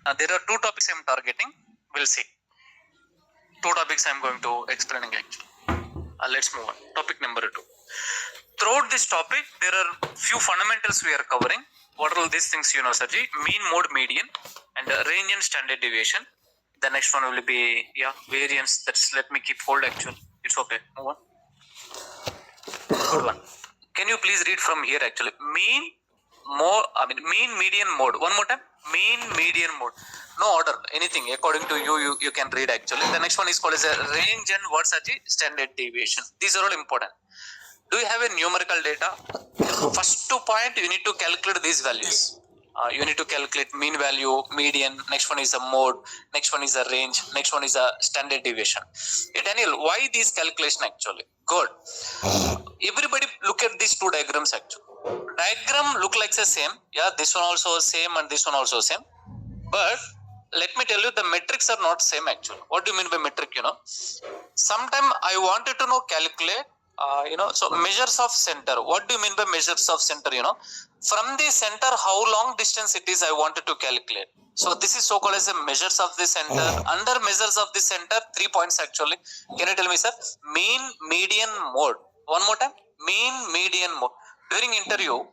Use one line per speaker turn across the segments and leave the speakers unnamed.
There are two topics I am targeting. We'll see. Two topics I am going to explaining actually. Let's move on. Topic number 2. Throughout this topic, there are few fundamentals we are covering. What are all these things, Saji? Mean, mode, median, and range and standard deviation. The next one will be variance. That's let me keep hold actually. It's okay. Move on. Good one. Can you please read from here actually? Mean, median, mode. One more time. Mean, median, mode. No order. Anything according to you can read actually. The next one is called as a range and what's the standard deviation. These are all important. Do you have a numerical data? First point, you need to calculate these values. You need to calculate mean value, median. Next one is a mode. Next one is a range. Next one is a standard deviation. Hey, Daniel, why this calculation actually? Good. Everybody look at these two diagrams actually. Diagram look like the same. Yeah, this one also same and this one also same. But let me tell you, the metrics are not same actually. What do you mean by metric? Sometime I wanted to know calculate. So measures of center. What do you mean by measures of center? From the center, how long distance it is, I wanted to calculate. So this is so called as a measures of the center. Under measures of the center, 3 points actually. Can you tell me, sir? Mean, median, mode. One more time. Mean, median, mode. During interview,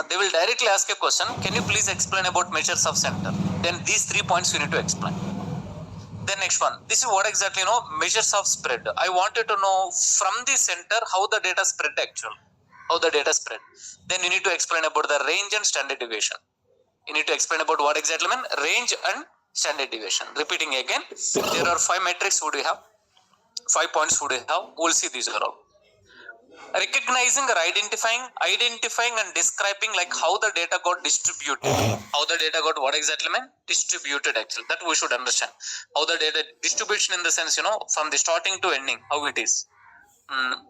they will directly ask a question. Can you please explain about measures of center? Then these 3 points you need to explain. Then next one, this is what exactly measures of spread. I wanted to know from the center how the data spread actually. How the data spread. Then you need to explain about the range and standard deviation. You need to explain about what exactly mean range and standard deviation. Repeating again, there are 5 metrics would you have, 5 points would you have. We'll see these are all. Recognizing or identifying and describing like how the data got distributed. How the data got what exactly mean? Distributed actually. That we should understand. How the data distribution in the sense, from the starting to ending, how it is.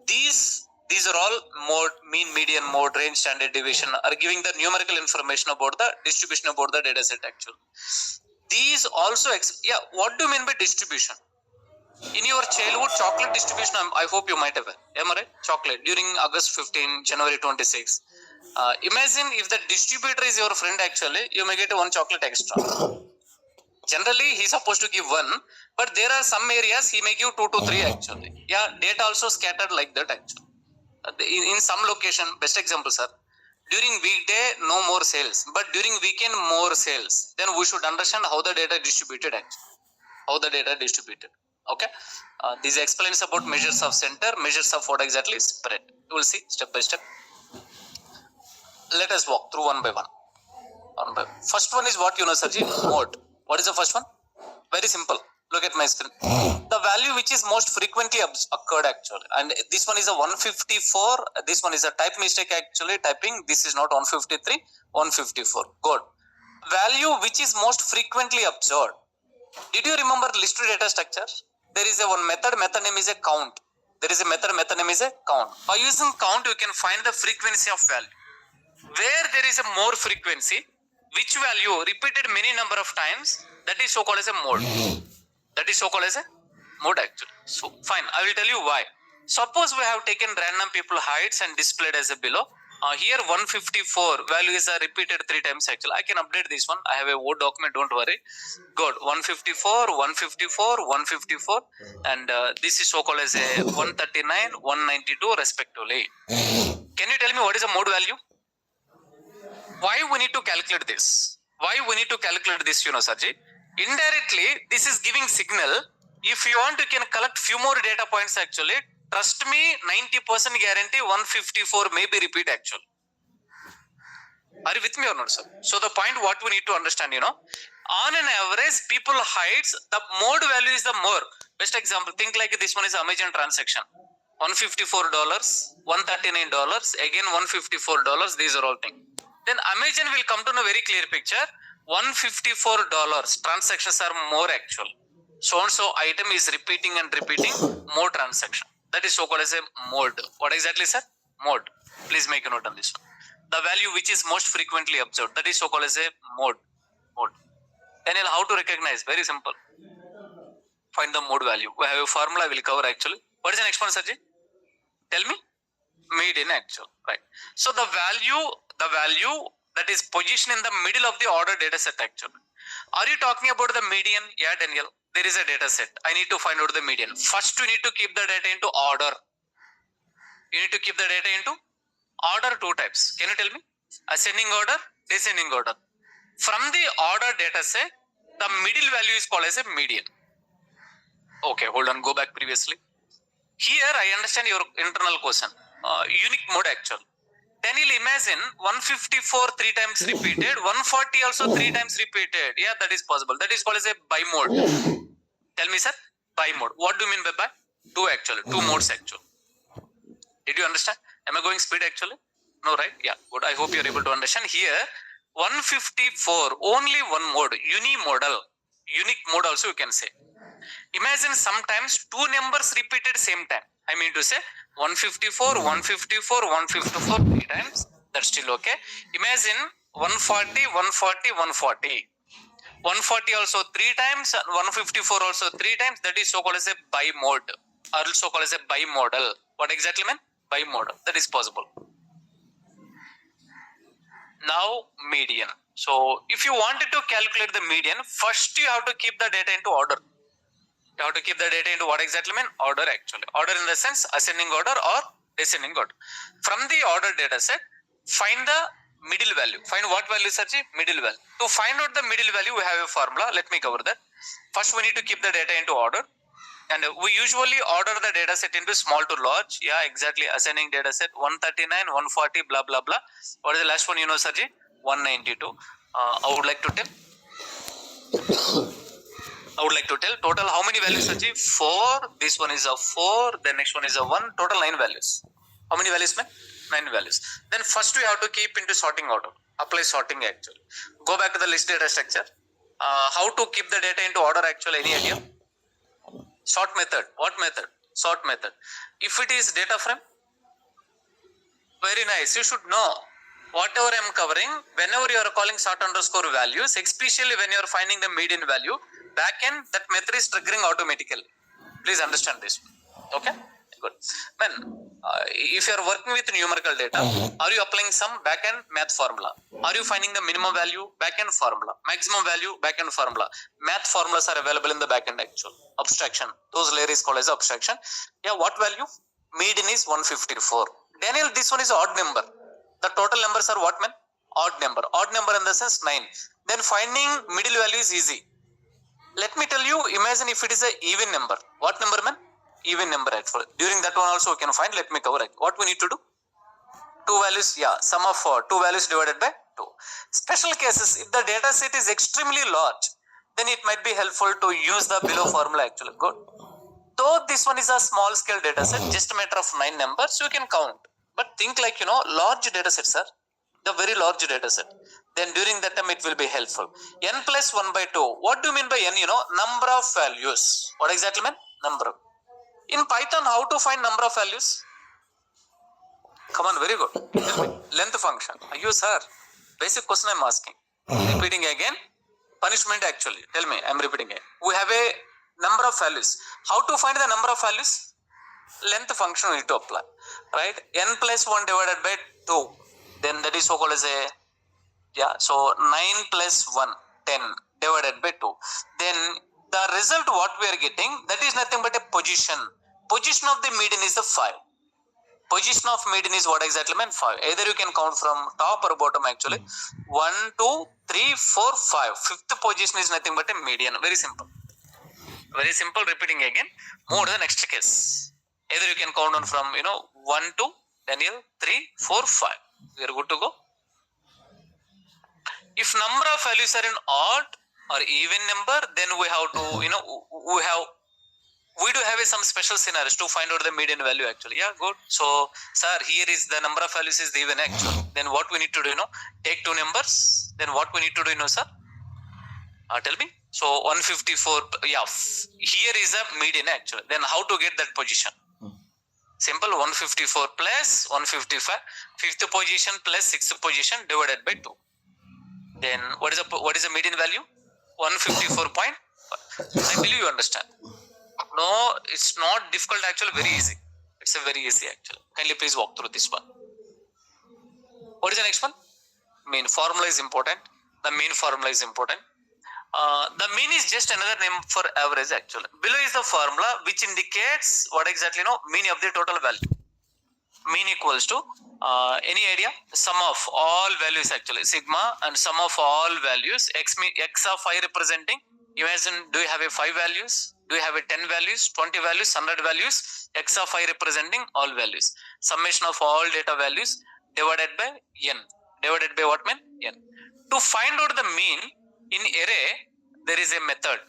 These are all mode, mean, median, mode, range, standard deviation are giving the numerical information about the distribution about the data set actually. These also, what do you mean by distribution? In your childhood, chocolate distribution, I hope you might have. Am I right? Chocolate during August 15, January 26. Imagine if the distributor is your friend actually, you may get 1 chocolate extra. Generally, he's supposed to give 1, but there are some areas he may give 2 to 3 actually. Yeah, data also scattered like that actually. In some location, best example, sir. During weekday, no more sales, but during weekend, more sales. Then we should understand how the data distributed actually. How the data distributed. Okay. This explains about measures of center, measures of what exactly spread. You will see step by step. Let us walk through one by one. First one is what Sarji? Mode. What is the first one? Very simple. Look at my screen. The value which is most frequently occurred actually. And this one is a 154. This one is a type mistake actually. Typing. This is not 153. 154. Good. Value which is most frequently observed. Did you remember list data structure? There is a one method name is a count. There is a method name is a count. By using count, you can find the frequency of value. Where there is a more frequency, which value repeated many number of times, that is so called as a mode. That is so called as a mode actually. So fine, I will tell you why. Suppose we have taken random people heights and displayed as a below. Here 154 value is repeated 3 times actually. I can update this one. I have a Word document, don't worry. Good. 154, 154, 154 and this is so called as a 139, 192 respectively. Can you tell me what is a mode value? Why we need to calculate this? Why we need to calculate this, Sarji? Indirectly, this is giving signal. If you want, you can collect few more data points actually. Trust me, 90% guarantee 154 may be repeat actually. Are you with me or not, sir? So the point what we need to understand, on an average, people heights, the mode value is the more. Best example, think like this one is Amazon transaction. $154, $139, again $154, these are all things. Then Amazon will come to a very clear picture. $154 transactions are more actual. So and so item is repeating and repeating more transaction. That is so called as a mode. What exactly, sir? Mode. Please make a note on this one. The value which is most frequently observed. That is so called as a mode. Daniel, how to recognize? Very simple. Find the mode value. We have a formula we will cover actually. What is the next one, Sarji? Tell me. Median actual. Right. So the value that is positioned in the middle of the order data set actually. Are you talking about the median? Yeah, Daniel. There is a data set. I need to find out the median. First, you need to keep the data into order. You need to keep the data into order, two types. Can you tell me? Ascending order, descending order. From the order data set, the middle value is called as a median. Okay, hold on. Go back previously. Here, I understand your internal question. Unique mode actual. Then you'll imagine 154 3 times repeated, 140 also 3 times repeated. Yeah, that is possible. That is called as a bimode. Tell me, sir, bimode. What do you mean by bi? Two actually, two modes actually. Did you understand? Am I going speed actually? No, right? Yeah, good. I hope you're able to understand. Here, 154, only one mode, unimodal. Unique mode also you can say. Imagine sometimes two numbers repeated same time. I mean to say 154, 154, 154 three times. That's still okay. Imagine 140, 140, 140. 140 also three times, 154 also three times. That is so called as a bimode, or also called as a bimodal. What exactly mean? Bimodal. That is possible. Now median. So if you wanted to calculate the median, first you have to keep the data into order. You have to keep the data into what exactly mean? Order actually. Order in the sense ascending order or descending order. From the order data set, find the middle value. Find what value, Sarji? Middle value. To find out the middle value, we have a formula. Let me cover that. First, we need to keep the data into order. And we usually order the data set into small to large. Yeah, exactly. Ascending data set 139, 140, blah, blah, blah. What is the last one you know, Sarji? 192. I would like to tell total how many values, Saji? 4. This one is a 4. The next one is a 1. Total 9 values. How many values, man? 9 values. Then first we have to keep into sorting order. Apply sorting actually. Go back to the list data structure. How to keep the data into order actually? Any idea? Sort method. What method? Sort method. If it is data frame, very nice. You should know. Whatever I am covering, whenever you are calling sort underscore values, especially when you are finding the median value, backend that method is triggering automatically. Please understand this. Okay, good. Then, if you are working with numerical data, are you applying some backend math formula? Are you finding the minimum value? Backend formula. Maximum value? Backend formula. Math formulas are available in the backend actual. Abstraction. Those layer is called as abstraction. Yeah, what value? Median is 154. Daniel, this one is odd number. The total numbers are what, man? Odd number. Odd number in the sense 9. Then finding middle value is easy. Let me tell you, imagine if it is an even number. What number, man? Even number actually. During that one also we can find. Let me cover it. What we need to do? Two values, yeah. Sum of 2 values divided by 2. Special cases, if the data set is extremely large, then it might be helpful to use the below formula actually. Good. Though this one is a small scale data set, just a matter of 9 numbers, you can count. But think like, large data sets, sir. The very large data set. Then during that time, it will be helpful. N plus 1 by 2. What do you mean by N? Number of values. What exactly mean? Number. In Python, how to find number of values? Come on, very good. Tell me. Length function. You, sir. Basic question I'm asking. Repeating again. Punishment actually. Tell me, I'm repeating again. We have a number of values. How to find the number of values? Length function we need to apply, right? N plus 1 divided by 2, then that is so called as a, so 9 plus 1, 10 divided by 2. Then the result what we are getting, that is nothing but a position. Position of the median is the 5. Position of median is what exactly meant? 5. Either you can count from top or bottom actually. 1, 2, 3, 4, 5. Fifth position is nothing but a median. Very simple. Very simple. Repeating again. Move to the next case. Either you can count on from 1 to Daniel 3, 4, 5. We are good to go. If number of values are in odd or even number, then we have to we do have some special scenarios to find out the median value actually. Yeah, good. So sir, here is the number of values is even actually. Then what we need to do? Take two numbers. Then what we need to do? Sir, tell me. So 154. Yeah, here is a median actually. Then how to get that position? Simple. 154 plus 155, fifth position plus sixth position divided by 2. Then what is the median value? 154.5. I believe you understand. No, it's not difficult actually. Very easy. It's a very easy actually. Kindly please walk through this one. What is the next one? Mean formula is important. The mean formula is important. The mean is just another name for average actually. Below is the formula which indicates what exactly mean of the total value. Mean equals to any idea? Sum of all values actually, sigma and sum of all values. X of I representing, imagine, do you have a 5 values? Do you have a 10 values, 20 values, 100 values? X of I representing all values. Summation of all data values divided by n. Divided by what mean? N. To find out the mean in array, there is a method.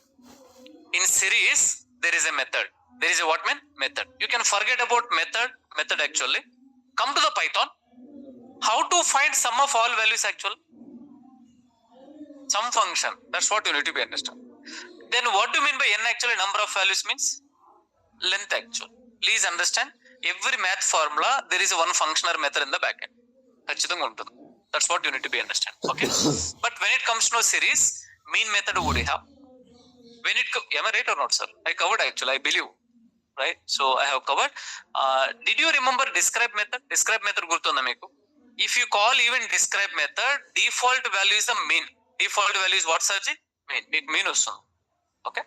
In series, there is a method. There is a what mean? Method. You can forget about method actually. Come to the Python. How to find sum of all values actually? Sum function. That's what you need to be understand. Then what do you mean by n actually? Number of values means length actually. Please understand, every math formula, there is one function or method in the backend. That's what you need to be understand. Okay. But when it comes to series, mean method would have. When it am I right or not, sir? I covered actually, I believe. Right? So I have covered. Did you remember describe method? Describe method gurtunda meeku. If you call even describe method, default value is the mean. Default value is what, Sarji? Mean. It mean also. Okay.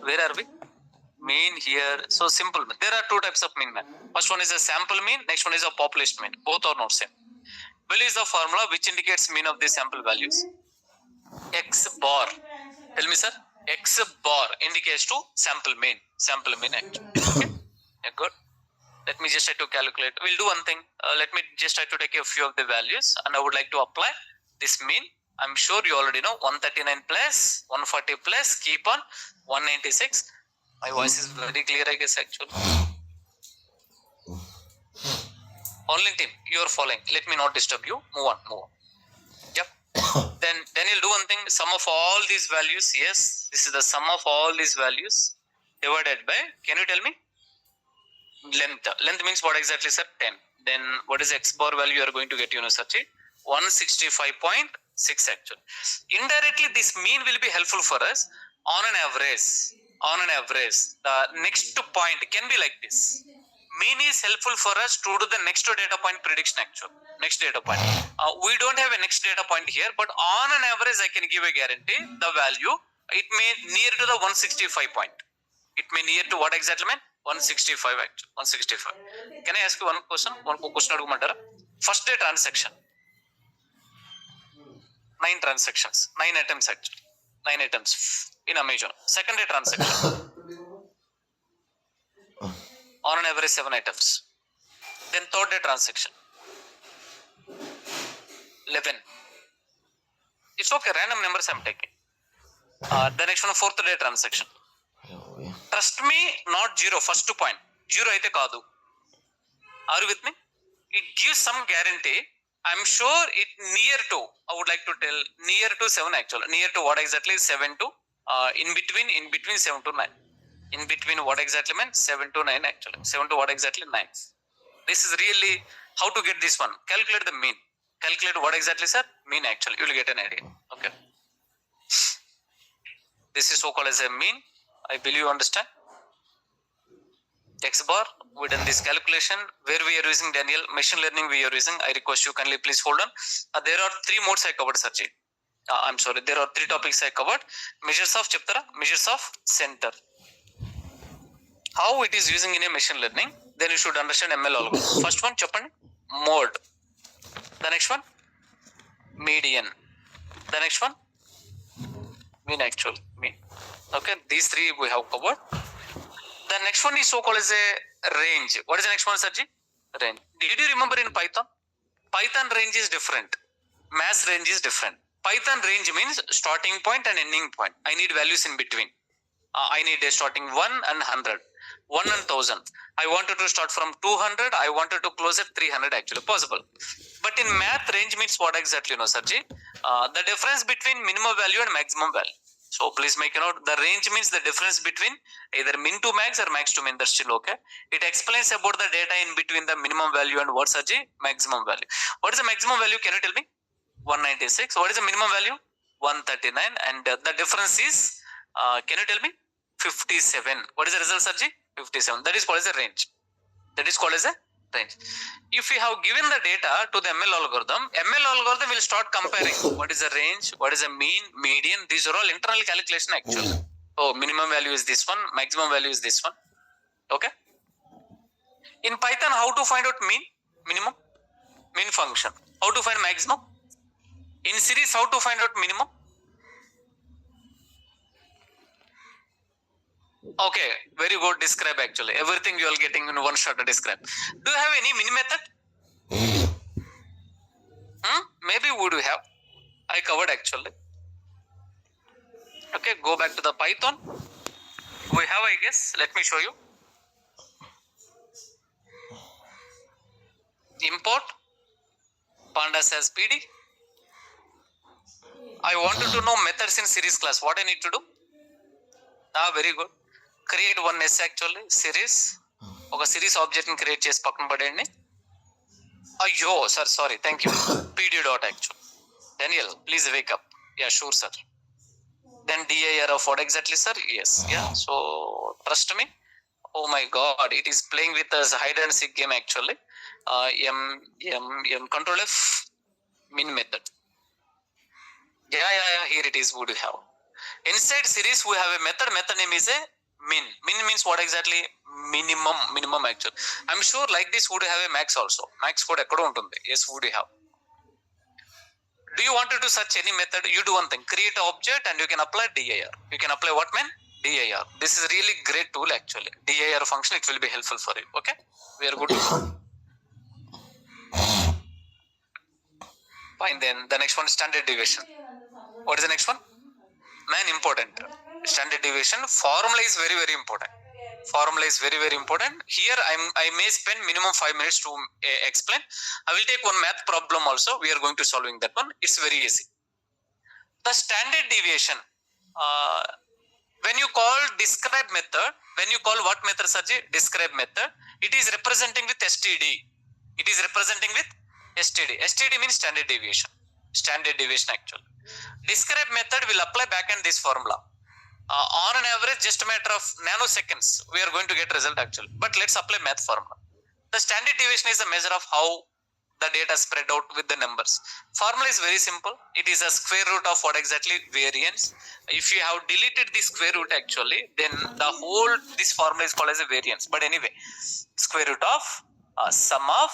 Where are we? Mean here. So simple. There are two types of mean, man. First one is a sample mean. Next one is a population mean. Both are not same. Value is the formula which indicates mean of the sample values. X bar. Tell me, sir. X bar indicates to sample mean. Sample mean actually. Okay. Yeah, good. Let me just try to calculate. We'll do one thing. Let me just try to take a few of the values, and I would like to apply this mean. I'm sure you already know 139 plus 140 plus keep on 196. My voice is very clear, I guess, actually. Only team, you are following. Let me not disturb you. Move on. Yep. Then you'll do one thing. Sum of all these values. Yes, this is the sum of all these values divided by. Can you tell me? Length. Length means what exactly, sir? 10. Then what is X bar value you are going to get? Such 165.6 actually. Indirectly, this mean will be helpful for us on an average. On an average, the next point can be like this. Mean is helpful for us to do the next data point prediction actually. Next data point. We don't have a next data point here, but on an average, I can give a guarantee the value. It may near to the 165 point. It may near to what exactly, man? 165 actually. 165. Can I ask you one question? One question. First day transaction. 9 transactions. 9 items actually. 9 items in Amazon. Second day transaction. On an average 7 items. Then third day transaction. 11. It's okay. Random numbers I'm taking. The next one, fourth day transaction. Trust me, not 0. First point. 0 aithe kaadu. Are you with me? It gives some guarantee. I'm sure it near to, I would like to tell, near to 7 actually. Near to what exactly? 7 to, in between 7 to 9. In between what exactly meant? 7 to 9 actually. 7 to what exactly? 9. This is really how to get this one. Calculate the mean. Calculate what exactly, sir? Mean actually. You will get an idea. Okay. This is so called as a mean. I believe you understand. X bar, we done this calculation. Where we are using, Daniel, machine learning we are using. I request you kindly please hold on. There are 3 modes I covered, Sarji. I'm sorry, there are 3 topics I covered. Measures of chapter, measures of center. How it is using in a machine learning, then you should understand ML algorithm. First one, chapter mode. The next one, median. The next one, mean actual, mean. Okay, these 3 we have covered. The next one is so called as a range. What is the next one, Sarji? Range. Did you remember in Python? Python range is different. Mass range is different. Python range means starting point and ending point. I need values in between. I need a starting 1 and 100. 1 and 1000. I wanted to start from 200. I wanted to close at 300 actually. Possible. But in math, range means what exactly, Sarji? The difference between minimum value and maximum value. So please make a note. The range means the difference between either min to max or max to min. That's still okay. It explains about the data in between the minimum value and what's Sarji? Maximum value. What is the maximum value? Can you tell me? 196. What is the minimum value? 139. And the difference is, can you tell me? 57. What is the result, Sarji? 57. That is called as a range. That is called as a range. If we have given the data to the ML algorithm will start comparing what is the range, what is the mean, median. These are all internal calculation actually. Oh, minimum value is this one, maximum value is this one. Okay. In Python, how to find out mean, minimum, mean function. How to find maximum? In series, how to find out minimum? Okay, very good. Describe actually. Everything you are getting in one shot to describe. Do you have any min method? Maybe would you have? I covered actually. Okay, go back to the Python. We have, I guess. Let me show you. Import pandas as PD. I wanted to know methods in series class. What I need to do? Very good. Create one S actually. Series. Okay, series object in create chase pakkan padeni. Ayyo, sir, sorry. Thank you. PD dot actual. Daniel, please wake up. Yeah, sure, sir. Then dir of what exactly, sir? Yes. Yeah. So trust me. Oh my God, it is playing with us hide and seek game actually. Control F min method. Yeah. Here it is. Would you have? Inside series we have a method. Method name is a min. Min means what exactly? Minimum actually. I'm sure like this would have a max also. Max code ekkada untundi. Yes, would you have? Do you want to search any method? You do one thing. Create an object and you can apply dir. You can apply what man? dir. This is really great tool actually. dir function, it will be helpful for you. Okay, we are good to go. Fine, then the next one, standard deviation. What is the next one? Man, important. Standard deviation formula is very, very important. Formula is very, very important. Here I may spend minimum 5 minutes to explain. I will take one math problem also. We are going to solving that one. It's very easy. The standard deviation, when you call describe method, when you call what method, Sarji? Describe method, it is representing with std. It is representing with std. Std means standard deviation. Standard deviation actually. Describe method will apply back in this formula. On an average, just a matter of nanoseconds, we are going to get result actually. But let's apply math formula. The standard deviation is a measure of how the data spread out with the numbers. Formula is very simple. It is a square root of what exactly? Variance. If you have deleted the square root actually, then the whole, this formula is called as a variance. But anyway, square root of sum of,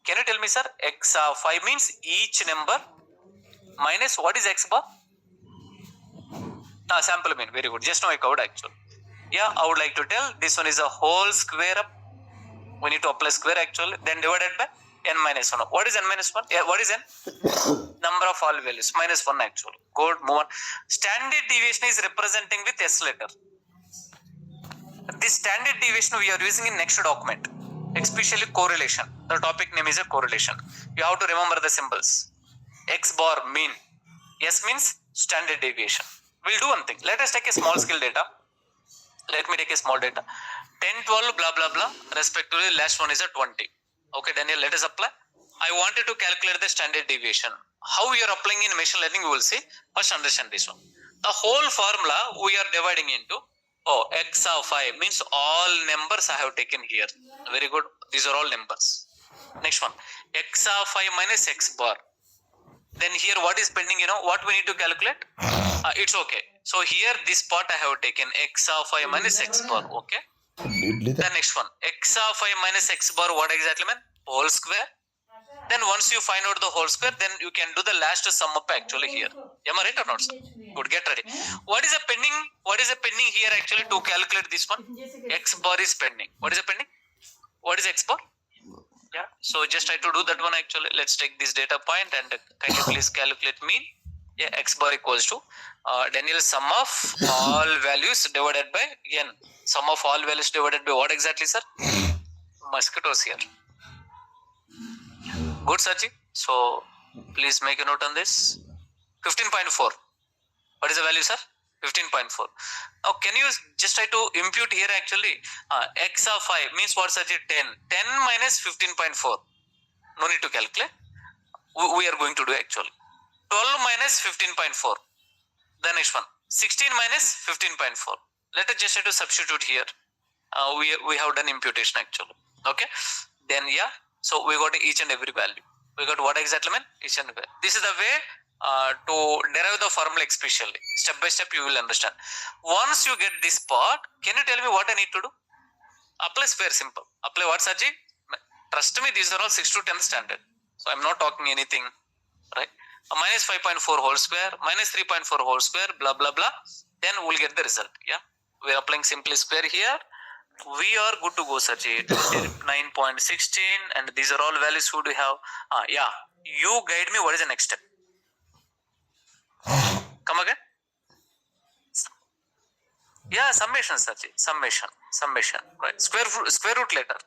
can you tell me, sir? X of 5 means each number minus what is x bar? Sample mean. Very good. Just now I covered actually. Yeah, I would like to tell this one is a whole square up. We need to apply square actually. Then divided by n minus 1. What is n minus 1? Yeah, what is n? Number of all values. Minus 1 actually. Good, move on. Standard deviation is representing with S letter. This standard deviation we are using in next document. Especially correlation. The topic name is a correlation. You have to remember the symbols. X bar mean. S means standard deviation. We'll do one thing. Let us take a small scale data. Let me take a small data. 10, 12, blah, blah, blah. Respectively, last one is a 20. Okay, Daniel, let us apply. I wanted to calculate the standard deviation. How you are applying in machine learning, you will see. First, understand this one. The whole formula we are dividing into, x of 5 means all numbers I have taken here. Very good. These are all numbers. Next one. X of 5 minus x bar. Then here what is pending, what we need to calculate? It's okay. So here this part I have taken x of 5 minus x bar. Okay. The next one, x of 5 minus x bar, what exactly mean? Whole square. Then once you find out the whole square, then you can do the last sum up actually here. Am I right or not, sir? Good, get ready. What is the pending? What is the pending here actually to calculate this one? X bar is pending. What is the pending? What is x bar? Yeah. So just try to do that one actually. Let's take this data point and can you please calculate mean? Yeah, x bar equals to Daniel sum of all values divided by n. Sum of all values divided by what exactly, sir? Mosquitoes here. Good, Sachi. So please make a note on this. 15.4. What is the value, sir? 15.4. Now can you just try to impute here actually x of 5 means what, Sachi? 10. 10 minus 15.4. No need to calculate. We are going to do actually. 12 minus 15.4. The next one. 16 minus 15.4. Let us just try to substitute here. We have done imputation actually. Okay. then yeah, so we got each and every value. We got what exactly mean? Each and every. This is the way to derive the formula especially. Step by step you will understand. Once you get this part, can you tell me what I need to do? Apply square, simple. Apply what, Saji? Trust me, these are all 6 to 10 standard. So I'm not talking anything, right? Minus 5.4 whole square, minus 3.4 whole square, blah, blah, blah. Then we'll get the result, yeah? We're applying simply square here. We are good to go, Saji. 29.16, and these are all values who do have. Yeah, you guide me what is the next step. Come again? Yeah, summation, Saji. Summation, right? Square root later.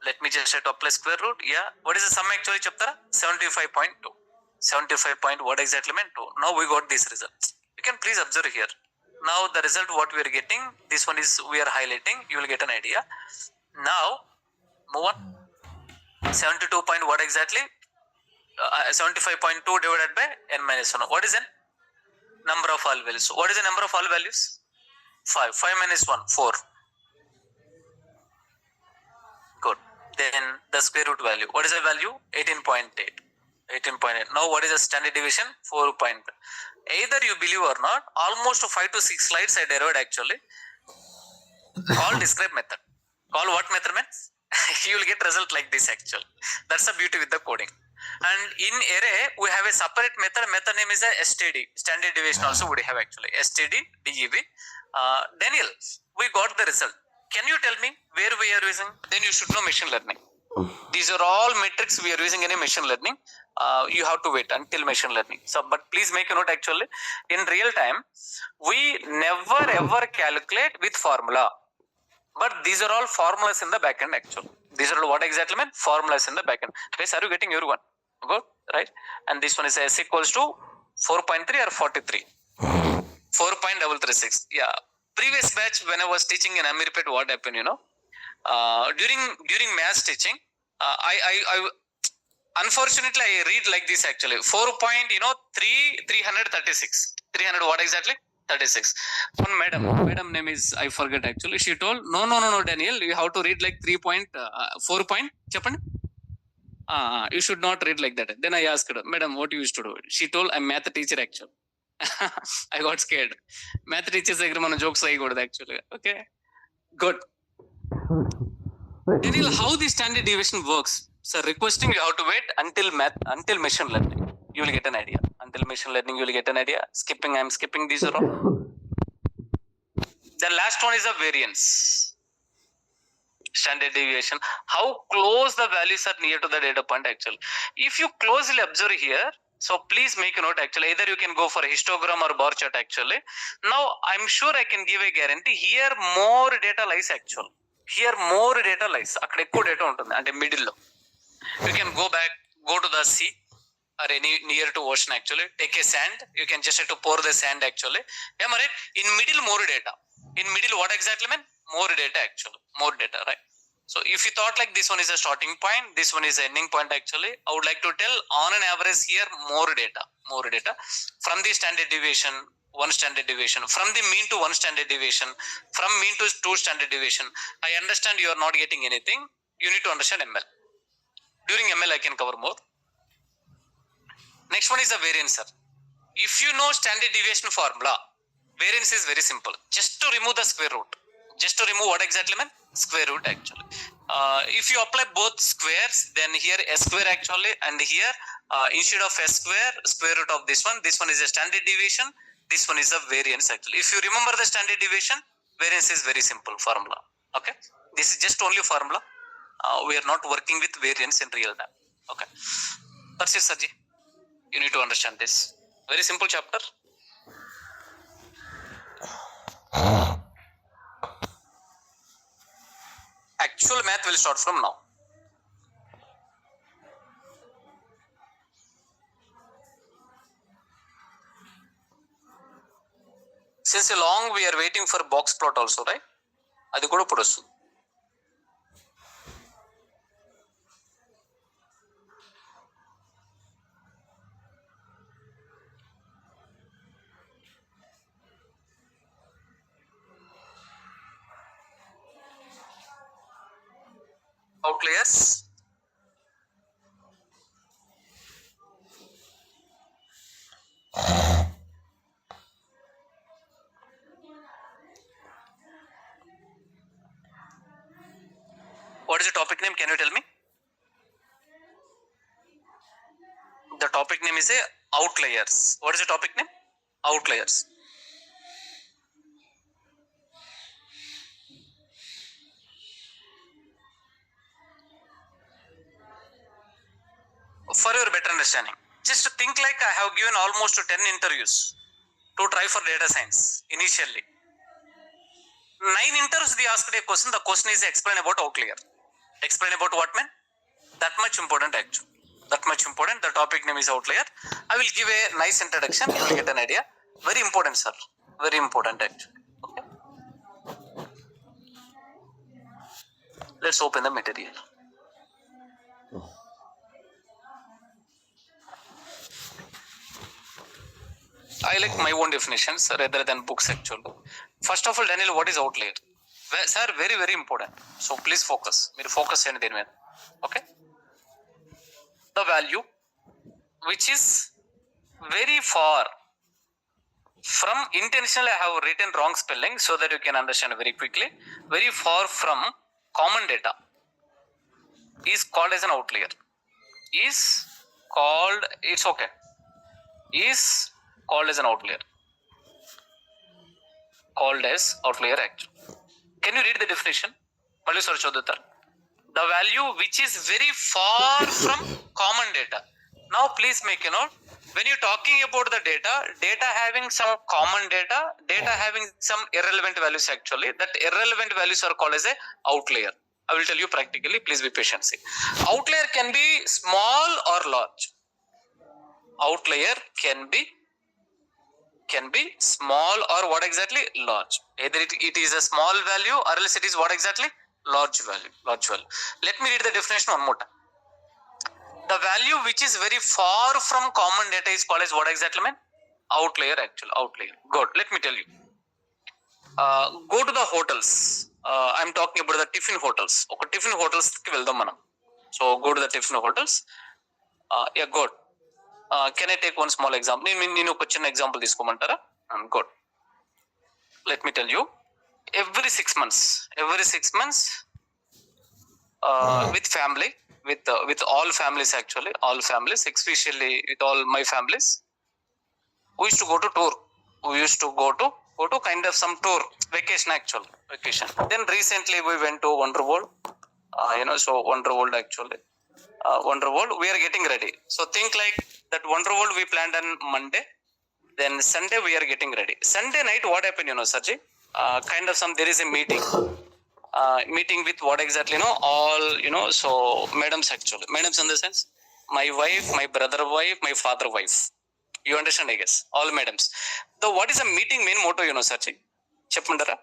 Let me just try to apply square root. Yeah. What is the sum actually, chapter? 75.2. 75 point what exactly meant 2. Now we got this result. You can please observe here. Now the result what we are getting, this one is we are highlighting. You will get an idea. Now move on. 72 point what exactly? 75.2 divided by n minus 1. What is n? Number of all values. So what is the number of all values? 5. 5 minus 1, 4. Good. Then the square root value. What is the value? 18.8. 18.8. Now what is the standard deviation? 4. Either you believe or not, almost 5 to 6 slides I derived actually. Call describe method. Call what method means? You will get result like this actually. That's the beauty with the coding. And in array, we have a separate method. Method name is a STD. Standard deviation also would have actually. STD, DEV. Daniel, we got the result. Can you tell me where we are using? Then you should know machine learning. These are all metrics we are using in a machine learning. You have to wait until machine learning. So, but please make a note actually. In real time, we never ever calculate with formula. But these are all formulas in the backend actually. These are what exactly mean? Formulas in the backend. Guys, are you getting everyone? Good, right? And this one is S equals to 4.3 or 43. 4.336. Yeah. Previous batch when I was teaching in Amirpet, what happened, you know? During maths teaching, I unfortunately I read like this actually. 336. 300 what exactly? 36. One madam name is I forget actually. She told no Daniel, you have to read like 4 point. Chappan? You should not read like that. Then I asked her, madam, what you used to do? She told I'm math teacher actually. I got scared. Math teachers agree jokes actually. Okay, good. Daniel, how the standard deviation works? So requesting you have to wait until machine learning. You will get an idea. Until machine learning, you will get an idea. I'm skipping these around. The last one is a variance. Standard deviation. How close the values are near to the data point actually. If you closely observe here, so please make a note actually. Either you can go for a histogram or bar chart actually. Now I'm sure I can give a guarantee. Here more data lies actually. Here more data lies. అక్కడ ఎక్కువ data ఉంటుంది అంటే middle లో. You can go to the sea or any near to ocean actually. Take a sand. You can just have to pour the sand actually. Am I right? In middle more data. In middle what exactly mean? More data actually. More data, right? So if you thought like this one is a starting point, this one is ending point actually, I would like to tell on an average here more data from the standard deviation, 1 standard deviation, from the mean to 1 standard deviation, from mean to 2 standard deviation. I understand you are not getting anything. You need to understand ML. During ML I can cover more. Next one is the variance, sir. If you know standard deviation formula, variance is very simple. Just to remove the square root. Just to remove what exactly mean? Square root actually. If you apply both squares, then here S square actually, and here instead of S square root of this one is a standard deviation. This one is a variance actually. If you remember the standard deviation, variance is very simple formula. Okay. This is just only formula. We are not working with variance in real time. Okay. That's it, Saji. You need to understand this. Very simple chapter. Actual math will start from now. Since long we are waiting for box plot also, right? Adi kuda pudustu. Outliers. What is the topic name? Can you tell me? The topic name is a outliers. What is the topic name? Outliers. For your better understanding, just think like I have given almost 10 interviews to try for data science initially. 9 interviews they asked a question. The question is explain about outlier. Explain about what, man? That much important actually. That much important. The topic name is outlier. I will give a nice introduction. You will get an idea. Very important, sir. Very important actually. Okay. Let's open the material. I like my own definitions rather than books actually. First of all, Daniel, what is outlier? Sir, very, very important. So please focus. Mere focus and then okay. The value which is very far from, intentionally I have written wrong spelling so that you can understand very quickly. Very far from common data is called as an outlier. Is called, it's okay. Is called as an outlier. Called as outlier actually. Can you read the definition? The value which is very far from common data. Now please make a note. When you're talking about the data having some common data having some irrelevant values actually, that irrelevant values are called as a outlier. I will tell you practically, please be patient. See. Outlier can be small or large. Outlier can be small or what exactly? Large. Either it is a small value or else it is what exactly? Large value. Let me read the definition one more time. The value which is very far from common data is called as what exactly, man? Outlier actually. Outlier. Good. Let me tell you. Go to the hotels. I'm talking about the tiffin hotels. Okay, tiffin hotels ki veldam manam. So go to the tiffin hotels. Yeah, good. Can I take one small example? నేను ఒక చిన్న example తీసుకోమంటారా? Good. Let me tell you. Every 6 months, with family, with all families actually, all families, especially with all my families, we used to go to tour. We used to go to kind of some tour, vacation actually, vacation. Then recently we went to Wonder World. So Wonder World actually. Wonder World, we are getting ready. So think like that Wonder World we planned on Monday. Then Sunday we are getting ready. Sunday night what happened, Sarji? Kind of there is a meeting. Meeting with what exactly, all, so madams actually. Madams in the sense, my wife, my brother wife, my father wife. You understand, I guess. All madams. So what is the meeting main motto, Sarji? Cheppandara?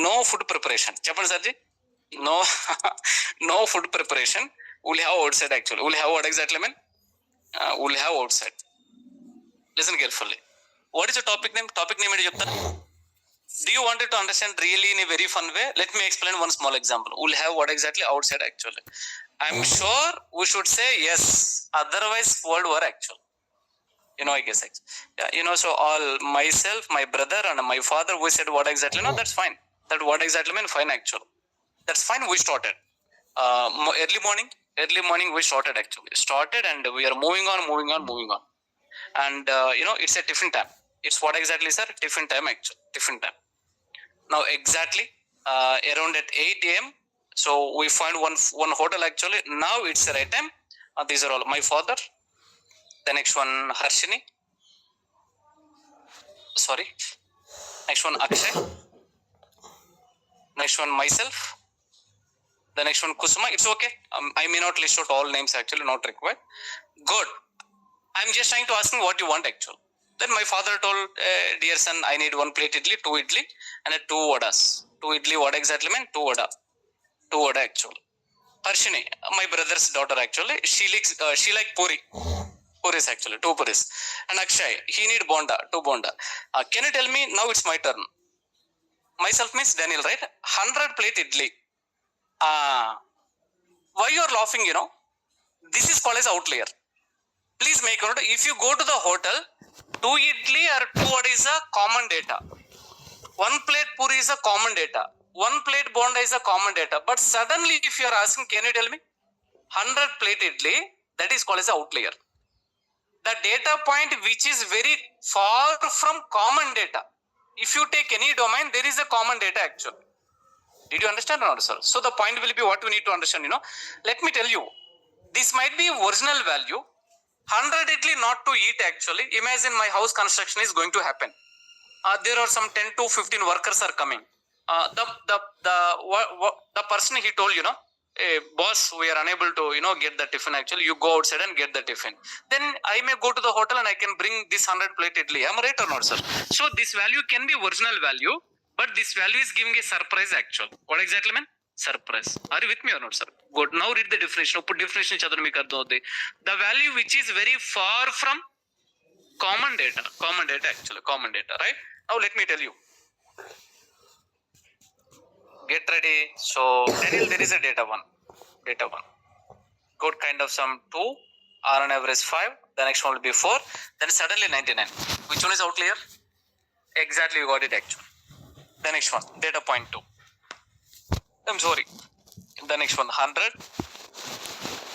No food preparation. Cheppand Sarji? No food preparation. We'll have outside actually. We'll have what exactly, man? We'll have outside. Listen carefully. What is the topic name? Topic name is do you want it to understand really in a very fun way? Let me explain one small example. We'll have what exactly outside actually. I'm sure we should say yes. Otherwise, world war actually. I guess. Yeah, so all myself, my brother and my father, we said what exactly? No, that's fine. That what exactly mean fine actually. That's fine. We started. Early morning we started actually. And we are moving on. And it's a tiffin time. It's what exactly, sir? Tiffin time actually. Tiffin time. Now exactly around at 8 a.m. So we find one hotel actually. Now it's the right time. These are all my father. The next one Harshini. Sorry. Next one Akshay. Next one myself. The next one Kusuma. It's okay. I may not list out all names actually, not required. Good. I'm just trying to ask him what you want actually. Then my father told, dear son, I need 1 plate idli, 2 idli and 2 vadas. 2 idli, what exactly meant? 2 vada. 2 vada actually. Harshini, my brother's daughter actually, she like puri. Puris actually, 2 puris. And Akshay, he need bonda, 2 bonda. Can you tell me, now it's my turn. Myself means Daniel, right? 100 plate idli. Why you are laughing, This is called as outlier. Please make a note. If you go to the hotel, 2 idli or 2 vada is a common data. 1 plate puri is a common data. one plate bonda is a common data, but suddenly if you are asking, can you tell me 100 plate idli, that is called as outlier. The data point which is very far from common data. If you take any domain, there is a common data actually. Did you understand or not, sir? So the point will be what we need to understand, Let me tell you, this might be original value, 100 idli not to eat actually. Imagine my house construction is going to happen. There are some 10 to 15 workers are coming. The person he told, hey, boss, we are unable to, get the tiffin actually. You go outside and get the tiffin. Then I may go to the hotel and I can bring this 100 plate idli. Am I right or not, sir? So this value can be original value, but this value is giving a surprise actual. What exactly, man? Surprise. Are you with me or not, sir? Good. Now read the definition. Put definition. The value which is very far from common data actually, common data, right? Now let me tell you. Get ready. So Daniel, there is a data one. Good, kind of some 2, or on average 5. The next one will be 4. Then suddenly 99. Which one is outlier? Exactly, you got it actually. The next one, data point 2. I'm sorry. The next one, 100,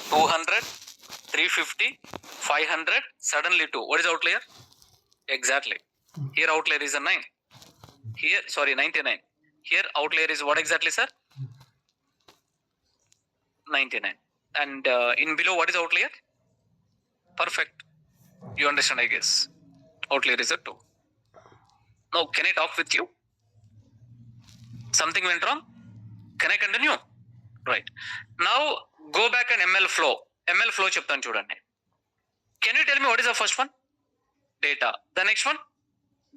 200, 350, 500, suddenly 2. What is outlier? Exactly. Here outlier is a 9. Here, sorry, 99. Here outlier is what exactly, sir? 99. And in below, what is outlier? Perfect. You understand, I guess. Outlier is a 2. Now, can I talk with you? Something went wrong? Can I continue? Right. Now, go back and ML flow. ML flow cheptanu chudandi. Can you tell me what is the first one? Data. The next one?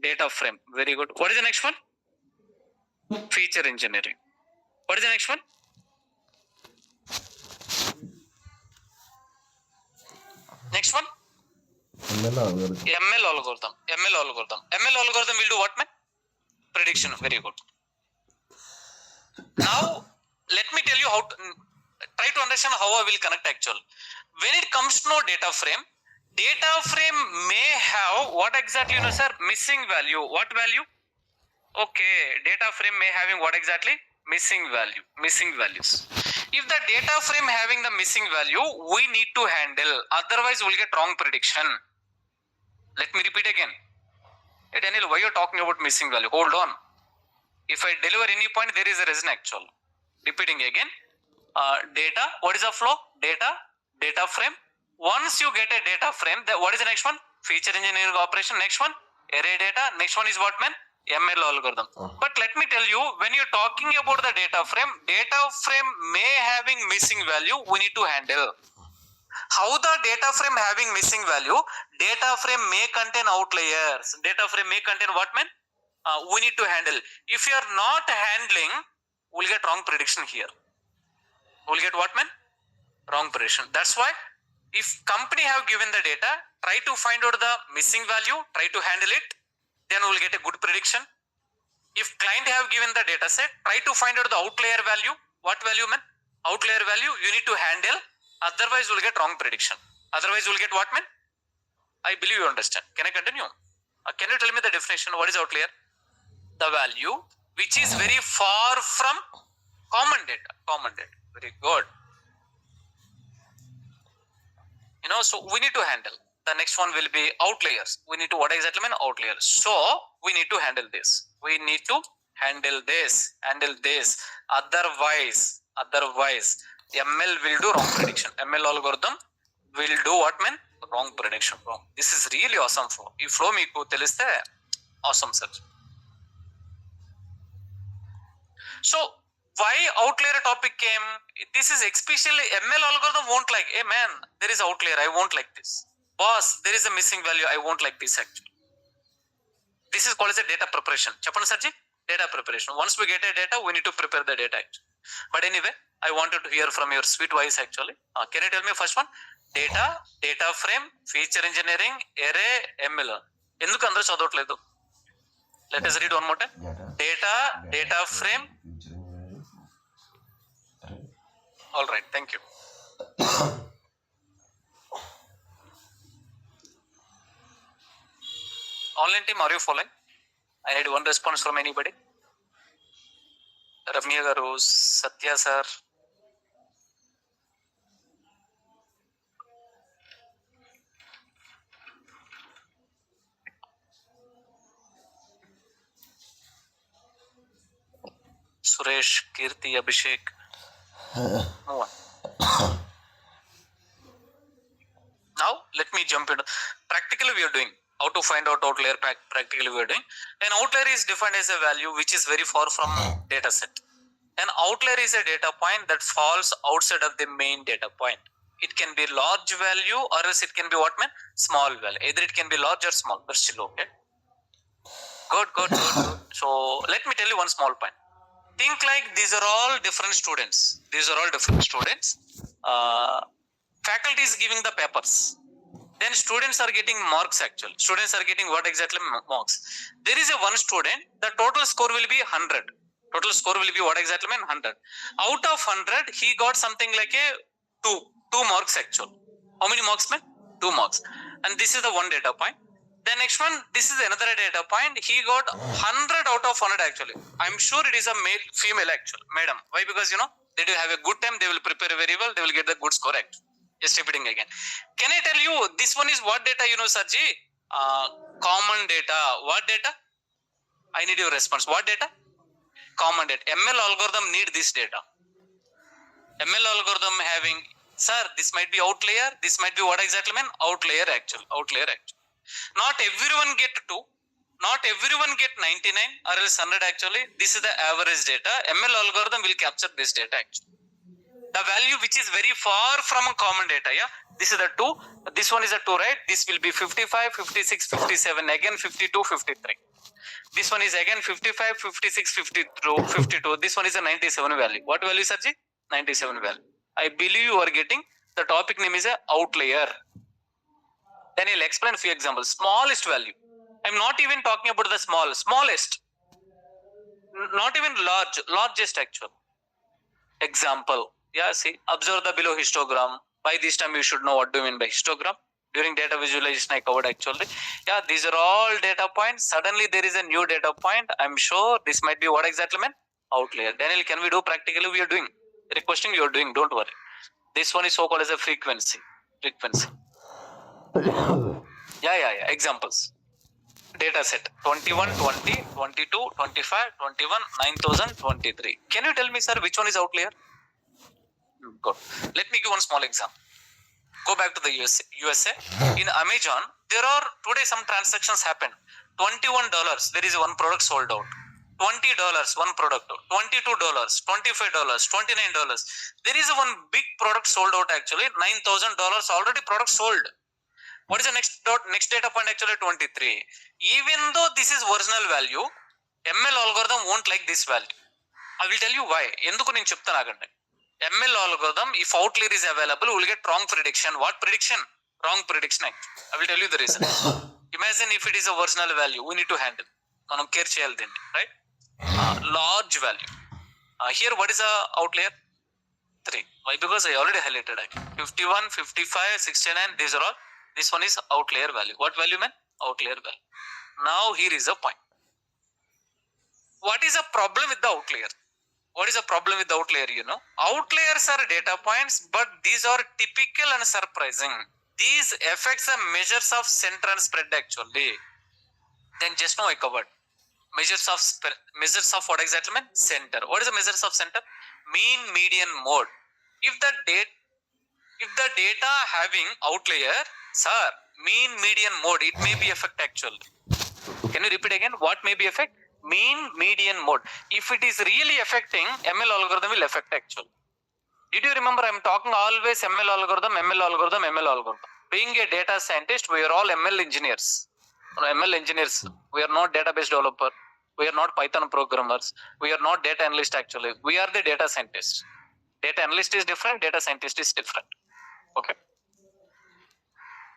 Data frame. Very good. What is the next one? Feature engineering. What is the next one? Next one? ML algorithm. ML algorithm will do what, man? Prediction. Very good. Now, let me tell you how to try to understand how I will connect actual. When it comes to data frame may have what exactly, sir? Missing value. What value? Okay, data frame may having what exactly? Missing values. If the data frame having the missing value, we need to handle. Otherwise, we'll get wrong prediction. Let me repeat again. Hey Daniel, why you're talking about missing value? Hold on. If I deliver any point, there is a reason actual. Repeating again. Data. What is the flow? Data frame. Once you get a data frame, what is the next one? Feature engineering operation. Next one, array data. Next one is what, man? ML algorithm. But let me tell you, when you're talking about the data frame may having missing value, we need to handle. How the data frame having missing value? Data frame may contain outliers. Data frame may contain what, man? We need to handle. If you are not handling, we'll get wrong prediction here. We'll get what, man? Wrong prediction. That's why if company have given the data, try to find out the missing value, try to handle it, then we'll get a good prediction. If client have given the data set, try to find out the outlier value. What value, man? Outlier value you need to handle. Otherwise, we'll get wrong prediction. Otherwise, we'll get what, man? I believe you understand. Can I continue? Can you tell me the definition? What is outlier? The value which is very far from common data. Very good. So we need to handle. The next one will be outliers. We need to what exactly mean outliers. So we need to handle this. Handle this. Otherwise, ML will do wrong prediction. ML algorithm will do what, man? Wrong prediction. Wrong. This is really awesome flow. Ee flow meeku teliste awesome, sir. So why outlier topic came? This is especially ML algorithm won't like, hey man, there is outlier, I won't like this. Boss, there is a missing value, I won't like this actually. This is called as a data preparation. Chappan Sarji? Data preparation. Once we get a data, we need to prepare the data actually. But anyway, I wanted to hear from your sweet voice actually. Can you tell me first one? Data frame, feature engineering, array, ML. Enduku andaru chadavట్లేదు? Let us read one more time. Data frame. All right, thank you. Online team, are you following? I need one response from anybody. Ramya garu, Satya sir. Suresh, Kirti, Abhishek. Move on. Now let me jump into practically we are doing how to find out outlier. Practically we are doing an outlier is defined as a value which is very far from data set. An outlier is a data point that falls outside of the main data point. It can be large value or else it can be what man? Small value. Either it can be large or small, but still okay. Good. So let me tell you one small point. Think like these are all different students. Faculty is giving the papers. Then students are getting marks actually. Students are getting what exactly? Marks. There is a one student, the total score will be 100. Total score will be what exactly? 100. Out of 100, he got something like a 2 marks actually. How many marks, man? 2 marks. And this is the one data point. The next one, this is another data point. He got 100 out of 100 actually. I'm sure it is a male, female actually. Madam. Why? Because they do have a good time. They will prepare very well. They will get the good score actually. Just repeating again. Can I tell you this one is what data, Sarji? Common data. What data? I need your response. What data? Common data. ML algorithm need this data. ML algorithm having, sir, this might be outlier. This might be what exactly, man? Outlier actual. Not everyone get 2. Not everyone get 99 or else 100 actually. This is the average data. ML algorithm will capture this data actually. The value which is very far from a common data, yeah. This is the 2. This one is a 2, right? This will be 55, 56, 57, again 52, 53. This one is again 55, 56, 52. This one is a 97 value. What value, Sarji? 97 value. I believe you are getting the topic name is a outlier. Then I'll explain a few examples. Smallest value. I'm not even talking about the smallest. Not even largest actual. Example. Yeah, see, observe the below histogram. By this time, you should know what do you mean by histogram. During data visualization, I covered actually. Yeah, these are all data points. Suddenly, there is a new data point. I'm sure this might be what exactly meant? Outlier. Daniel, can we do practically? We are doing. Requesting you are doing. Don't worry. This one is so called as a frequency. Yeah. Examples. Data set 21, 20, 22, 25, 21, 9000, 23. Can you tell me, sir, which one is outlier? Good. Let me give one small example. Go back to the USA. In Amazon, there are today some transactions happen. $21, there is one product sold out. $20, one product. $22, $25, $29. There is one big product sold out actually. $9,000 already product sold. What is the next data point actually? 23. Even though this is original value, ML algorithm won't like this value. I will tell you why. ఎందుకు నేను చెప్తాను ఆగండి. ML algorithm, if outlier is available, we will get wrong prediction. What prediction? Wrong prediction. I will tell you the reason. Imagine if it is a original value, we need to handle. మనం care చేయాలి దీన్ని, right? Large value. Here, what is the outlier? 3. Why? Because I already highlighted it. 51, 55, 69, these are all. This one is outlier value. What value, man? Outlier value. Now, here is a point. What is the problem with the outlier? What is the problem with the outlier? Outliers are data points, but these are typical and surprising. These affects the measures of center and spread actually. Then just now I covered measures of what exactly, man? Center. What is the measures of center? Mean, median, mode. If the data having outlier, sir, mean, median, mode, it may be affect actually. Can you repeat again? What may be affect? Mean, median, mode. If it is really affecting, ML algorithm will affect actually. Did you remember I'm talking always ML algorithm. Being a data scientist, we are all ML engineers. We are not database developer. We are not Python programmers. We are not data analyst actually. We are the data scientists. Data analyst is different. Data scientist is different. Okay.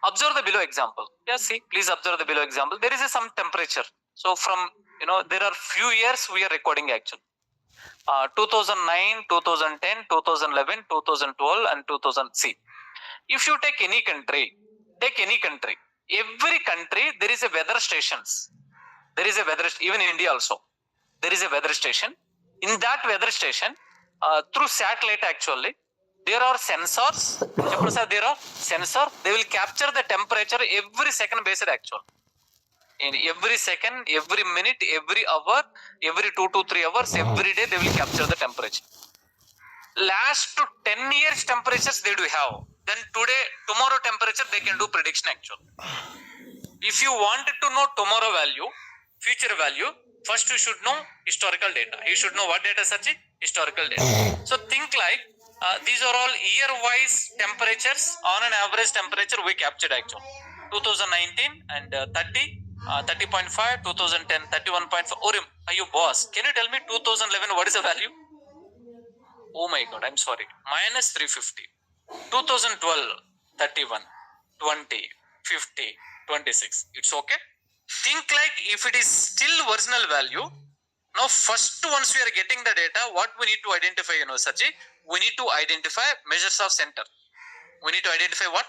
Observe the below example. Yeah, see, please observe the below example. There is some temperature. So from, there are few years we are recording actually. 2009, 2010, 2011, 2012 and 2000. See, if you take any country, every country there is a weather stations. Even in India also, there is a weather station. In that weather station, through satellite actually, there are sensors. There are sensors. They will capture the temperature every second based actually. In every second, every minute, every hour, every 2 to 3 hours, every day they will capture the temperature. Last to 10 years temperatures they do have. Then tomorrow temperature they can do prediction actually. If you wanted to know tomorrow value, future value, first you should know historical data. You should know what data search? Historical data. So think like these are all year-wise temperatures. On an average temperature we captured actually. 2019 and 30, 30.5, 2010, 31.5. Orim, are you boss? Can you tell me 2011 what is the value? Oh my god, I'm sorry. Minus 350. 2012, 31, 20, 50, 26. It's okay. Think like if it is still original value. Now first once we are getting the data, what we need to identify, Sachi? We need to identify measures of center. We need to identify what?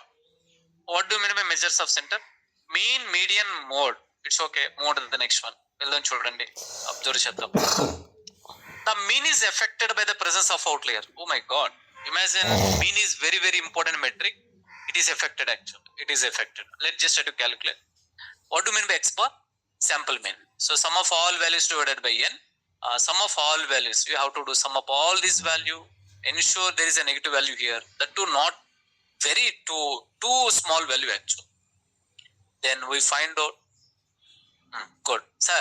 What do you mean by measures of center? Mean, median, mode. It's okay. Mode is the next one. Well done, children. Observe Shatam. The mean is affected by the presence of outlier. Oh my god. Imagine mean is very, very important metric. It is affected actually. It is affected. Let's just try to calculate. What do you mean by X bar? Sample mean. So sum of all values divided by n. Sum of all values. You have to do sum of all this value. Ensure there is a negative value here. That too not very too small value actually. Then we find out. Good. Sir,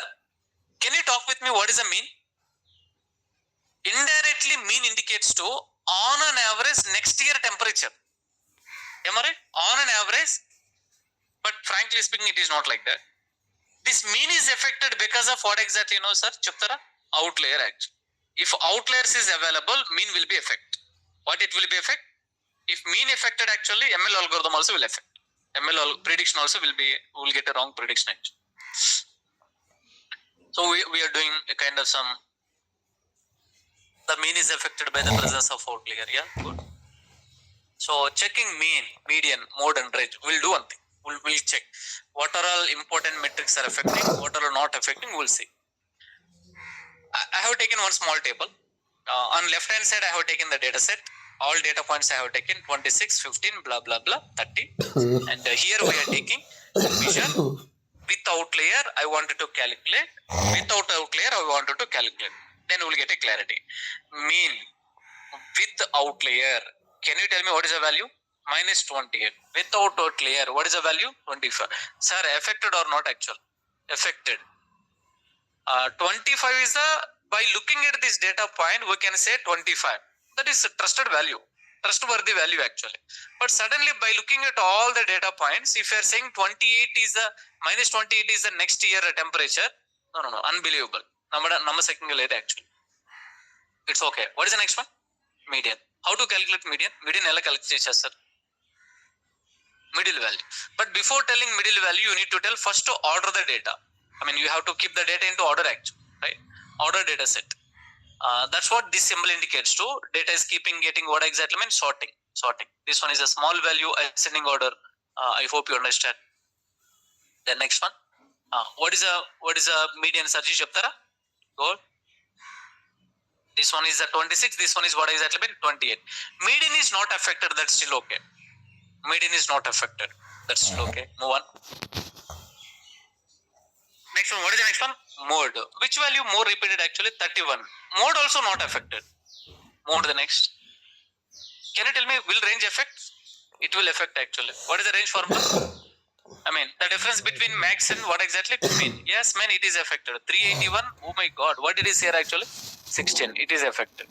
can you talk with me what is a mean? Indirectly mean indicates to on an average next year temperature. Am I right? On an average, but frankly speaking it is not like that. This mean is affected because of what exactly, sir? Chaptara? Outlier actually. If outliers is available, mean will be affected. What it will be affect? If mean affected actually, ML algorithm also will affect. ML prediction also will get a wrong prediction actually. So we are doing a kind of some. The mean is affected by the presence of outlier. Yeah, good. So checking mean, median, mode and range. We'll do one thing. We'll check what are all important metrics are affecting, what are not affecting. We'll see. I have taken one small table. On left hand side, I have taken the data set. All data points I have taken 26, 15, blah blah blah, 30. And here we are taking vision. With outlier, I wanted to calculate. Without outlier, I wanted to calculate. Then we will get a clarity. Mean with outlier. Can you tell me what is the value? Minus 28. Without outlier, what is the value? 25. Sir, affected or not actual? Affected. 25 is by looking at this data point, we can say 25. That is a trusted value. Trustworthy value actually. But suddenly by looking at all the data points, if you are saying 28 is minus 28 is the next year temperature, no, unbelievable. Number second actually. It's okay. What is the next one? Median. How to calculate median? Median ela calculate sir. Middle value. But before telling middle value, you need to tell first to order the data. I mean, you have to keep the data into order actually, right? Order data set. That's what this symbol indicates to. Data is getting what exactly means? Sorting. This one is a small value ascending order. I hope you understand. The next one. What is a median search chaptara? Good. This one is a 26. This one is what exactly mean? 28. Median is not affected. That's still okay. Median is not affected. That's still okay. Move on. Next one. What is the next one? Mode. Which value more repeated actually? 31. Mode also not affected. Move to the next. Can you tell me will range affect? It will affect actually. What is the range formula? I mean the difference between max and what exactly mean? Yes, man, it is affected. 381. Oh my god, what it is here actually? 16. It is affected.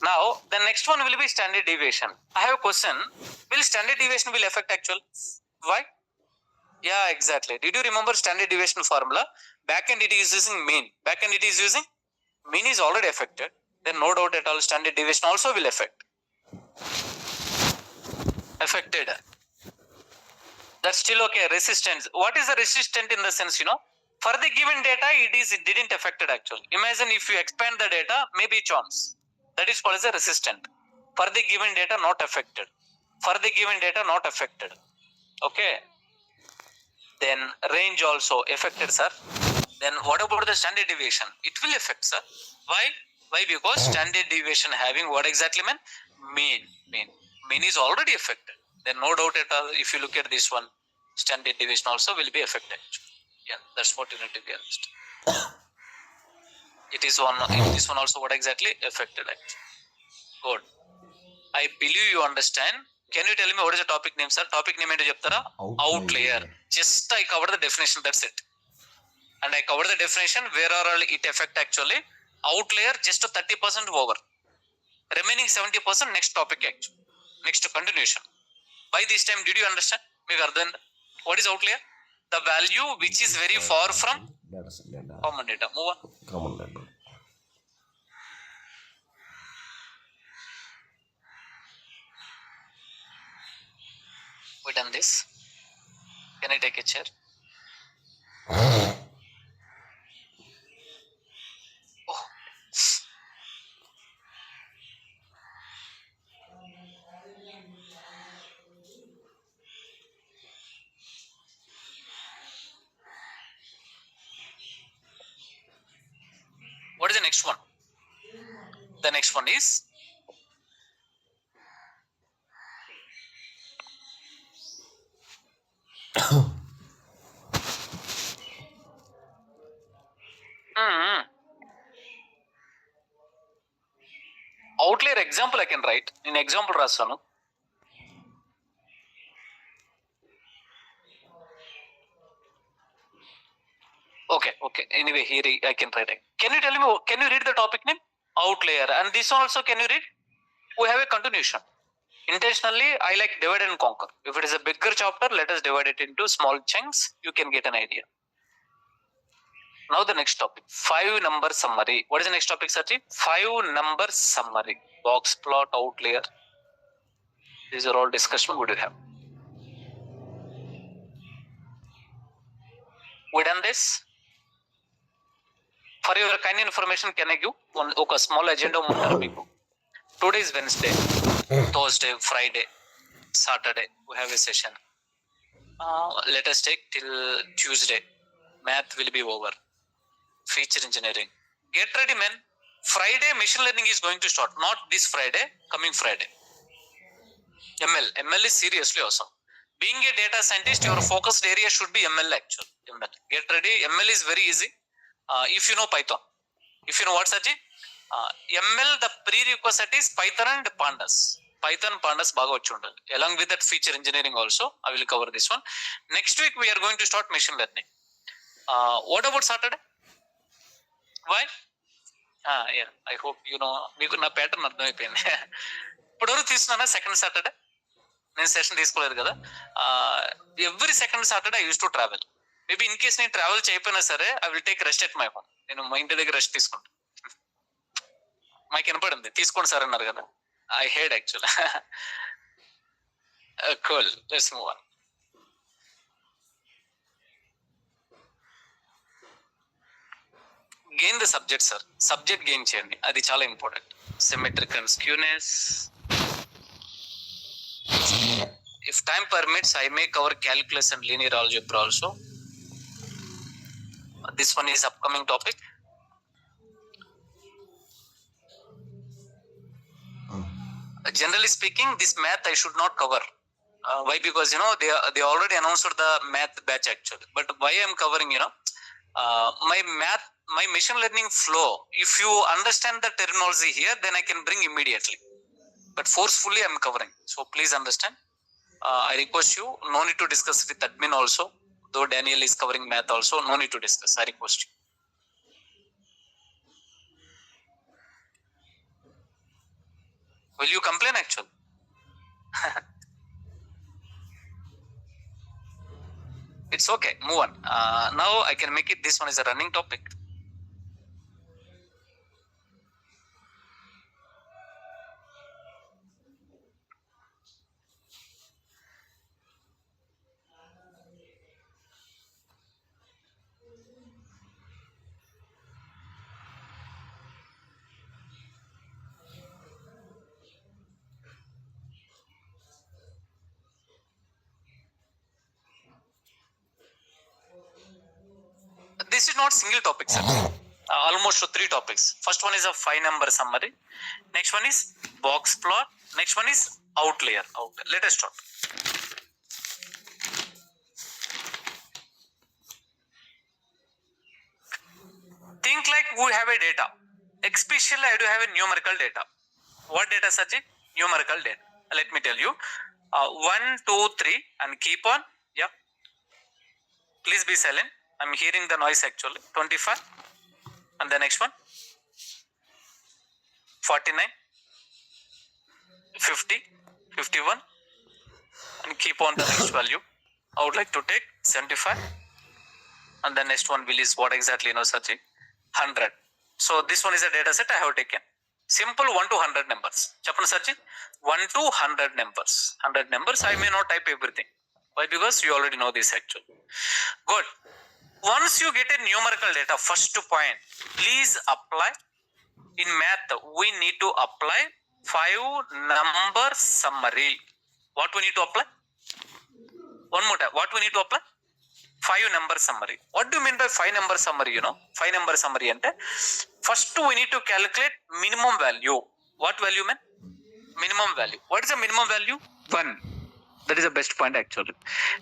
Now the next one will be standard deviation. I have a question. Will standard deviation will affect actual? Why? Yeah, exactly. Did you remember standard deviation formula? Backend it is using mean. Backend it is using mean is already affected. Then no doubt at all standard deviation also will affect. Affected. That's still okay. Resistance. What is the resistant in the sense, for the given data, it didn't affected actually. Imagine if you expand the data, maybe chance. That is called as a resistant. For the given data, not affected. For the given data, not affected. Okay. Then range also affected, sir. Then what about the standard deviation? It will affect, sir. Why? Why? Because standard deviation having what exactly mean? Mean is already affected. Then no doubt at all, if you look at this one, standard deviation also will be affected. Yeah, that's what you need to be understood. It is one, this one also what exactly affected actually. Good. I believe you understand. Can you tell me what is the topic name, sir? Topic name ఏంటో చెప్తారా? Outlier. Just I covered the definition, that's it. And I covered the definition where are it affect actually. Outlier just 30% over. Remaining 70% next topic actually. Next continuation. By this time, did you understand? What is outlier? The value which is very far from common data. Move on.
Common data.
We done this. Can I take a chair? Oh. What is the next one? The next one is outlier example I can write. In example రాస్తాను. Okay. Anyway, here I can write it. Can you tell me, can you read the topic name? Outlier. And this one also, can you read? We have a continuation. Intentionally, I like divide and conquer. If it is a bigger chapter, let us divide it into small chunks. You can get an idea. Now the next topic, 5-number summary. What is the next topic, Sachi? 5-number summary. Box plot, outlier. These are all discussion we will have. We done this? For your kind information, can I give one small agenda? Today is Wednesday, Thursday, Friday, Saturday. We have a session. Let us take till Tuesday. Math will be over. Feature engineering. Get ready, man. Friday, machine learning is going to start. Not this Friday, coming Friday. ML is seriously awesome. Being a data scientist, your focused area should be ML actually. ML. Get ready. ML is very easy. If you know Python. If you know what, Saji? ML, the prerequisite is Python and Pandas. Python, Pandas baga vachi undali. Along with that feature engineering also, I will cover this one. Next week, we are going to start machine learning. What about Saturday? Why? Yeah, I hope you know. మీకు నా pattern అర్థమైపోయింది. ఇప్పటివరకు తీసుకున్నా second Saturday నేను session తీసుకోలేదు కదా. Every second Saturday I use to travel. Maybe in case నేను travel చేయకపోయినా సరే I will take rest at my home. నేను మా ఇంటి దగ్గర రెస్ట్ తీసుకుంటాను. మాకు వినపడింది తీసుకోండి సార్ అన్నారు కదా. I heard actual. Cool, let's move on. Gain the subject sir. Subject gain చేయండి, అది చాలా important. Symmetric and skewness. If time permits, I may cover calculus and linear algebra also. This one is upcoming topic. Generally speaking, this math I should not cover. Why? Because you know they already announced the math batch actually. But why I am covering, you know, my machine learning flow. If you understand the terminology here, then I can bring immediately. But forcefully I am covering. So please understand. I request you, no need to discuss with admin also. Though Daniel is covering math also, no need to discuss. I request you. Will you complain actually? It's okay. Move on. Now I can make it. This one is a running topic. This this is not single topic, sir. Almost 3 topics. First one is a 5-number summary. Next one is box plot. Next one is outlier. Let us start. Think like we have a data. Especially I do have a numerical data. What data, Saji? Numerical data. Let me tell you. 1, 2, 3 and keep on. Yeah. Please be silent. I'm hearing the noise actually. 25. And the next one. 49. 50. 51. And keep on the next value. I would like to take 75. And the next one will is what exactly, Saji? 100. So this one is a data set I have taken. Simple 1 to 100 numbers. Chappan Saji? 1 to 100 numbers. 100 numbers. I may not type everything. Why? Because you already know this actually. Good. Once you get a numerical data, first point, please apply. In math, we need to apply 5-number summary. What we need to apply? One more time. What we need to apply? 5-number summary. What do you mean by 5-number summary? 5-number summary ante first we need to calculate minimum value. What value, man? Minimum value. What is the minimum value? 1. That is the best point actually.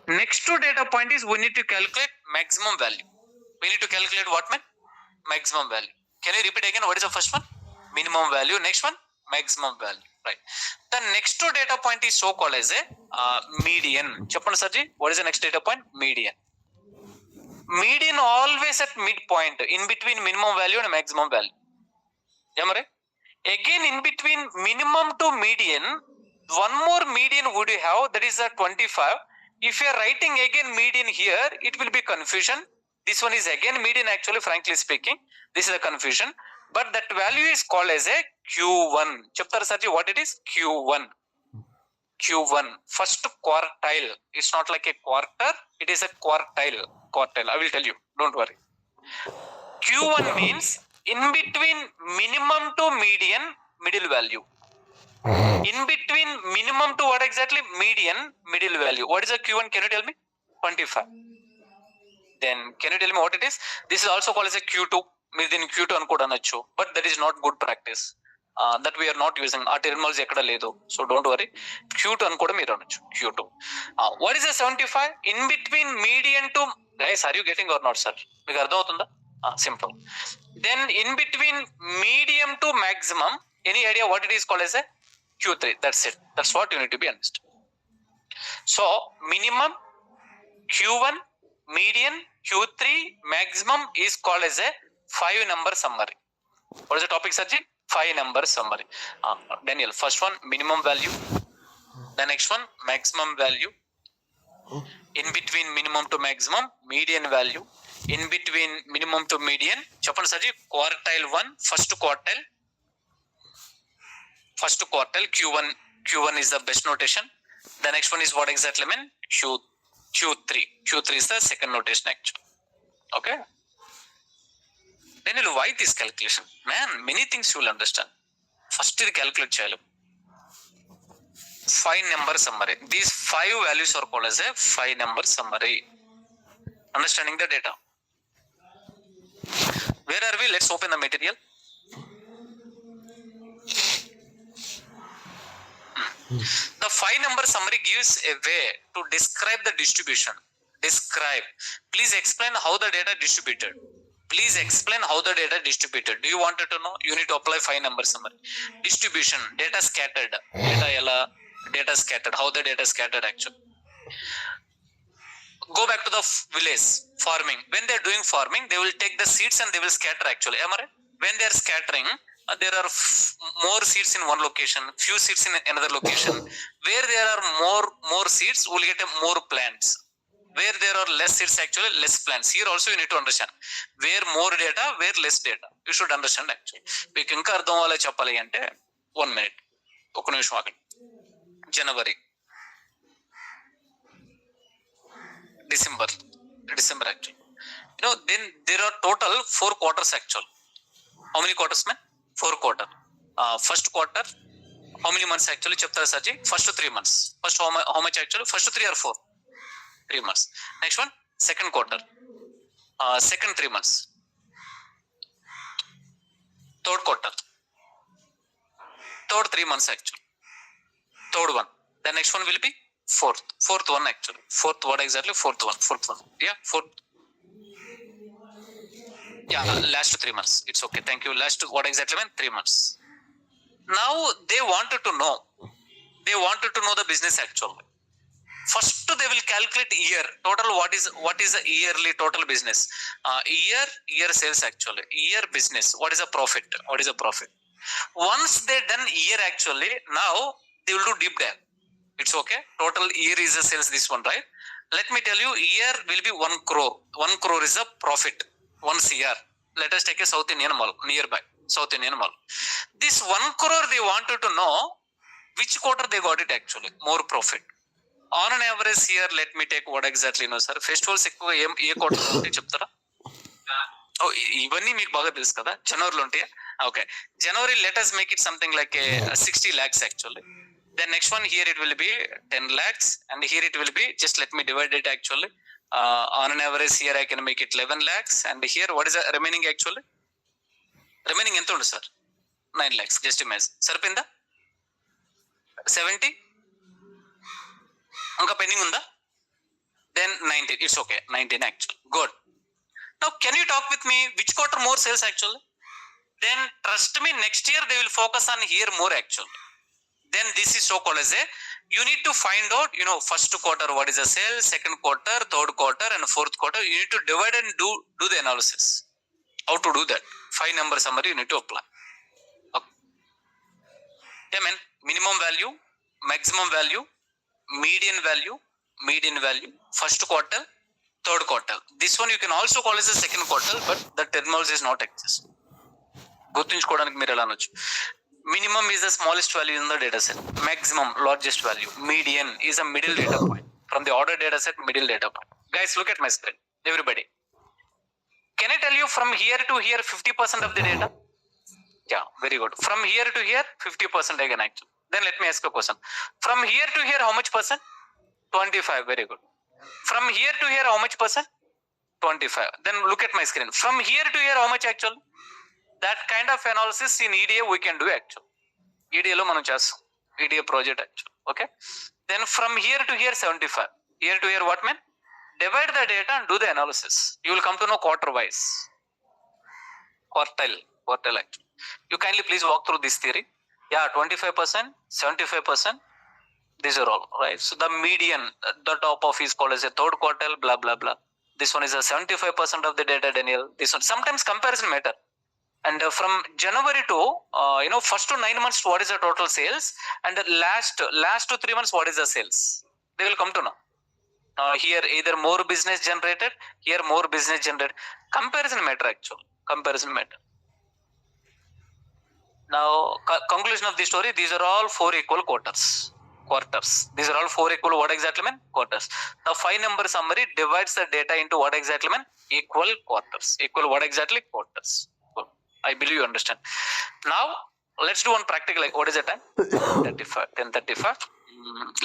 Next to data point is we need to calculate maximum value. We need to calculate what, man? Maximum value. Can you repeat again? What is the first one? Minimum value. Next one? Maximum value. Right. The next to data point is so called as a median. Chappan Saji, what is the next data point? Median. Median always at midpoint, in between minimum value and maximum value. Yamare? Again, in between minimum to median, one more median would you have, that is a 25. If you are writing again median here, it will be confusion. This one is again median actually, frankly speaking. This is a confusion. But that value is called as a Q1. Chapter Saji, what it is? Q1. Q1. First quartile. It's not like a quarter. It is a quartile. I will tell you. Don't worry. Q1 means in between minimum to median, middle value. In between minimum to what exactly? Median, middle value. What is the Q1? Can you tell me? 25. Then can you tell me what it is? This is also called as a Q2. Within Q2 అనుకోవడం అనొచ్చు. But that is not good practice. That we are not using. ఆ terminology ఎక్కడ లేదు. So don't worry. Q2 అనుకోవడం మీరు అనొచ్చు. Q2. What is the 75? In between median to... Guys, are you getting or not, sir? మీకు అర్థం అవుతుందా? Simple. Then in between medium to maximum, any idea what it is called as a Q3? That's it. That's what you need to be understood. So minimum, Q1, median, Q3, maximum is called as a 5-number summary. What is the topic, Saji? 5-number summary. Daniel, first one minimum value. The next one maximum value. In between minimum to maximum, median value. In between minimum to median. Chappan Saji, quartile 1, first quartile. First quartile, Q1 is the best notation. The next one is what exactly mean? Q3. Q3 is the second notation actually. Okay. Then why this calculation? Man, many things you will understand. First you calculate chayalo. 5-number summary. These 5 values are called as a 5-number summary. Understanding the data. Where are we? Let's open the material. The 5-number summary gives a way to describe the distribution. Describe. Please explain how the data distributed. Please explain how the data distributed. Do you want to know? You need to apply 5-number summary. Distribution. Data scattered. Data scattered. How the data scattered actually. Go back to the village. Farming. When they are doing farming, they will take the seeds and they will scatter actually. Am I right? When they are scattering, there are more seeds in one location, few seeds in another location. Where there are more seeds, we will get more plants. Where there are less seeds, actually less plants. Here also you need to understand. Where more data, where less data. You should understand actually. మీకు ఇంకా అర్థం అవ్వాలి చెప్పాలి అంటే 1 minute. ఒక నిమిషం ఆగండి. January. December actually. Then there are total 4 quarters actually. How many quarters, man? 4 quarters. First quarter, how many months actually? Chapter Saji? First 3 months. First how much actually? First 3 or 4? 3 months. Next one, second quarter. Second 3 months. Third quarter. Third 3 months actually. Third one. The next one will be fourth. Fourth one actually. Fourth what exactly? Fourth one. Fourth one. Yeah, fourth. Yeah, last 3 months. It's okay. Thank you. Last what exactly meant? 3 months. Now they wanted to know. They wanted to know the business actually. First they will calculate year total. What is the yearly total business? Year sales actually. Year business. What is a profit? What is a profit? Once they done year actually, now they will do deep dive. It's okay. Total year is the sales. This one, right? Let me tell you, year will be 1 crore. 1 crore is a profit. 1 CR. Let us take a South Indian mall nearby. South Indian mall. This 1 crore they wanted to know which quarter they got it actually. More profit. On an average year, let me take what exactly no sir. Festivals ఎక్కువ ఏ quarter ఉంటాయి చెప్తారా? ఇవన్నీ మీకు బాగా తెలుసు కదా, జనవరిలో ఉంటాయా? Okay, January let us make it something like a 60 lakhs actually. Then next one here it will be 10 lakhs and here it will be, just let me divide it actually. On an average here I can make it 11 lakhs and here what is the remaining actually? Remaining ఎంత ఉంది sir? 9 lakhs. Just imagine. సరిపోయిందా? 70 ఇంకా pending ఉందా? Then 19. It's okay. 19 actually. Good. Now can you talk with me which quarter more sales actually? Then trust me, next year they will focus on here more actually. Then this is so called as a, you need to find out, first quarter what is the sales, second quarter, third quarter and fourth quarter. You need to divide and do the analysis. How to do that? 5 number summary you need to apply. Okay. Yeah, man. Minimum value, maximum value, median value, first quarter, third quarter. This one you can also call as the second quarter, but the terminology is not exist. గుర్తుంచుకోవడానికి మీరు ఎలా అనొచ్చు. Minimum is the smallest value in the data set. Maximum, largest value. Median is a middle data point. From the order data set, middle data point. Guys, look at my screen. Everybody. Can I tell you from here to here 50% of the data? Yeah, very good. From here to here 50% again actually. Then let me ask a question. From here to here how much percent? 25. Very good. From here to here how much percent? 25. Then look at my screen. From here to here how much actually? That kind of analysis in EDA we can do actually. EDA lo manam chestam. EDA project actually. Okay. Then from here to here 75. Here to here what mean? Divide the data and do the analysis. You will come to know quarter wise. Quartile actually. You kindly please walk through this theory. Yeah, 25%, 75%. These are all right. So the median, the top of is called as a third quartile, blah blah blah. This one is a 75% of the data, Daniel. This one sometimes comparison matter. And from January to first to 9 months, what is the total sales? And the last to 3 months, what is the sales? They will come to know. Here either more business generated, here more business generated. Comparison matter actually. Comparison matter. Now conclusion of the story. These are all 4 equal quarters. These are all 4 equal what exactly mean? Quarters. The 5 number summary divides the data into what exactly mean? Equal quarters. Equal what exactly? Quarters. I believe you understand. Now let's do one practical. Like what is the time? 10:35.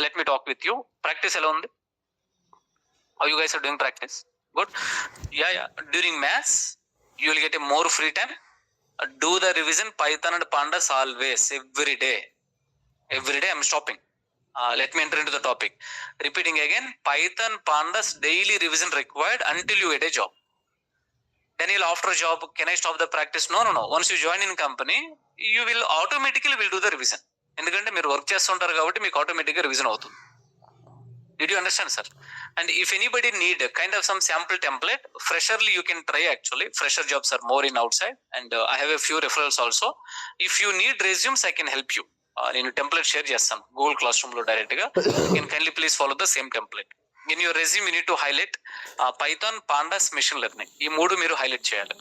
Let me talk with you. Practice alone. How you guys are doing practice? Good. Yeah. During maths, you will get a more free time. Do the revision Python and Pandas always, every day. Every day I'm stopping. Let me enter into the topic. Repeating again, Python, Pandas, daily revision required until you get a job. Daniel, after a job, can I stop the practice? No. Once you join in company, you will automatically do the revision. ఎందుకంటే మీరు work చేస్తుంటారు కాబట్టి మీకు ఆటోమేటిక్గా revision అవుతుంది. Did you understand, sir? And if anybody need kind of some sample template, fresherly you can try actually. Fresher jobs are more in outside, and I have a few referrals also. If you need resumes, I can help you. నేను template share చేస్తాను Google class room లో direct గా. You can kindly please follow the same template. In your resume you need to highlight Python, Pandas, machine learning. ఈ 3 మీరు highlight చేయాలి.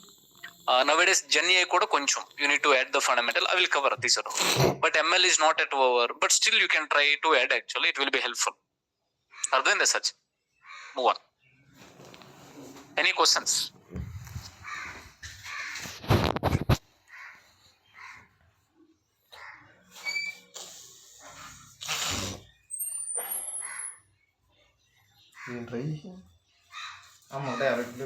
Nowadays Gen AI కూడా కొంచెం you need to add the fundamental. I will cover this around. But ML is not at over. But still you can try to add actually. It will be helpful. అర్థమైందా such? Move on. Any questions?
ఆమె direct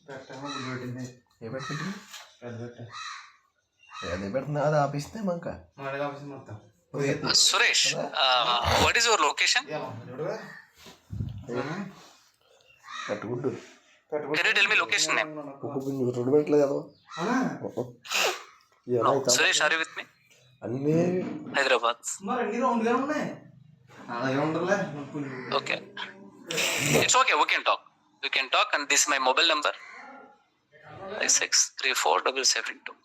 ఏ పెట్టుకుంటుంది అదే పెడుతున్నా అది ఆపిస్తే మాక
Suresh, what is your location?
పెట్టుకుంటు
Can you tell me location name?
రెండు పెట్టలేదు కదా
No. Suresh, are you with me?
అన్నీ
Hyderabad. Okay. It's okay. We can talk. We can talk, and this is my mobile number. 56347772.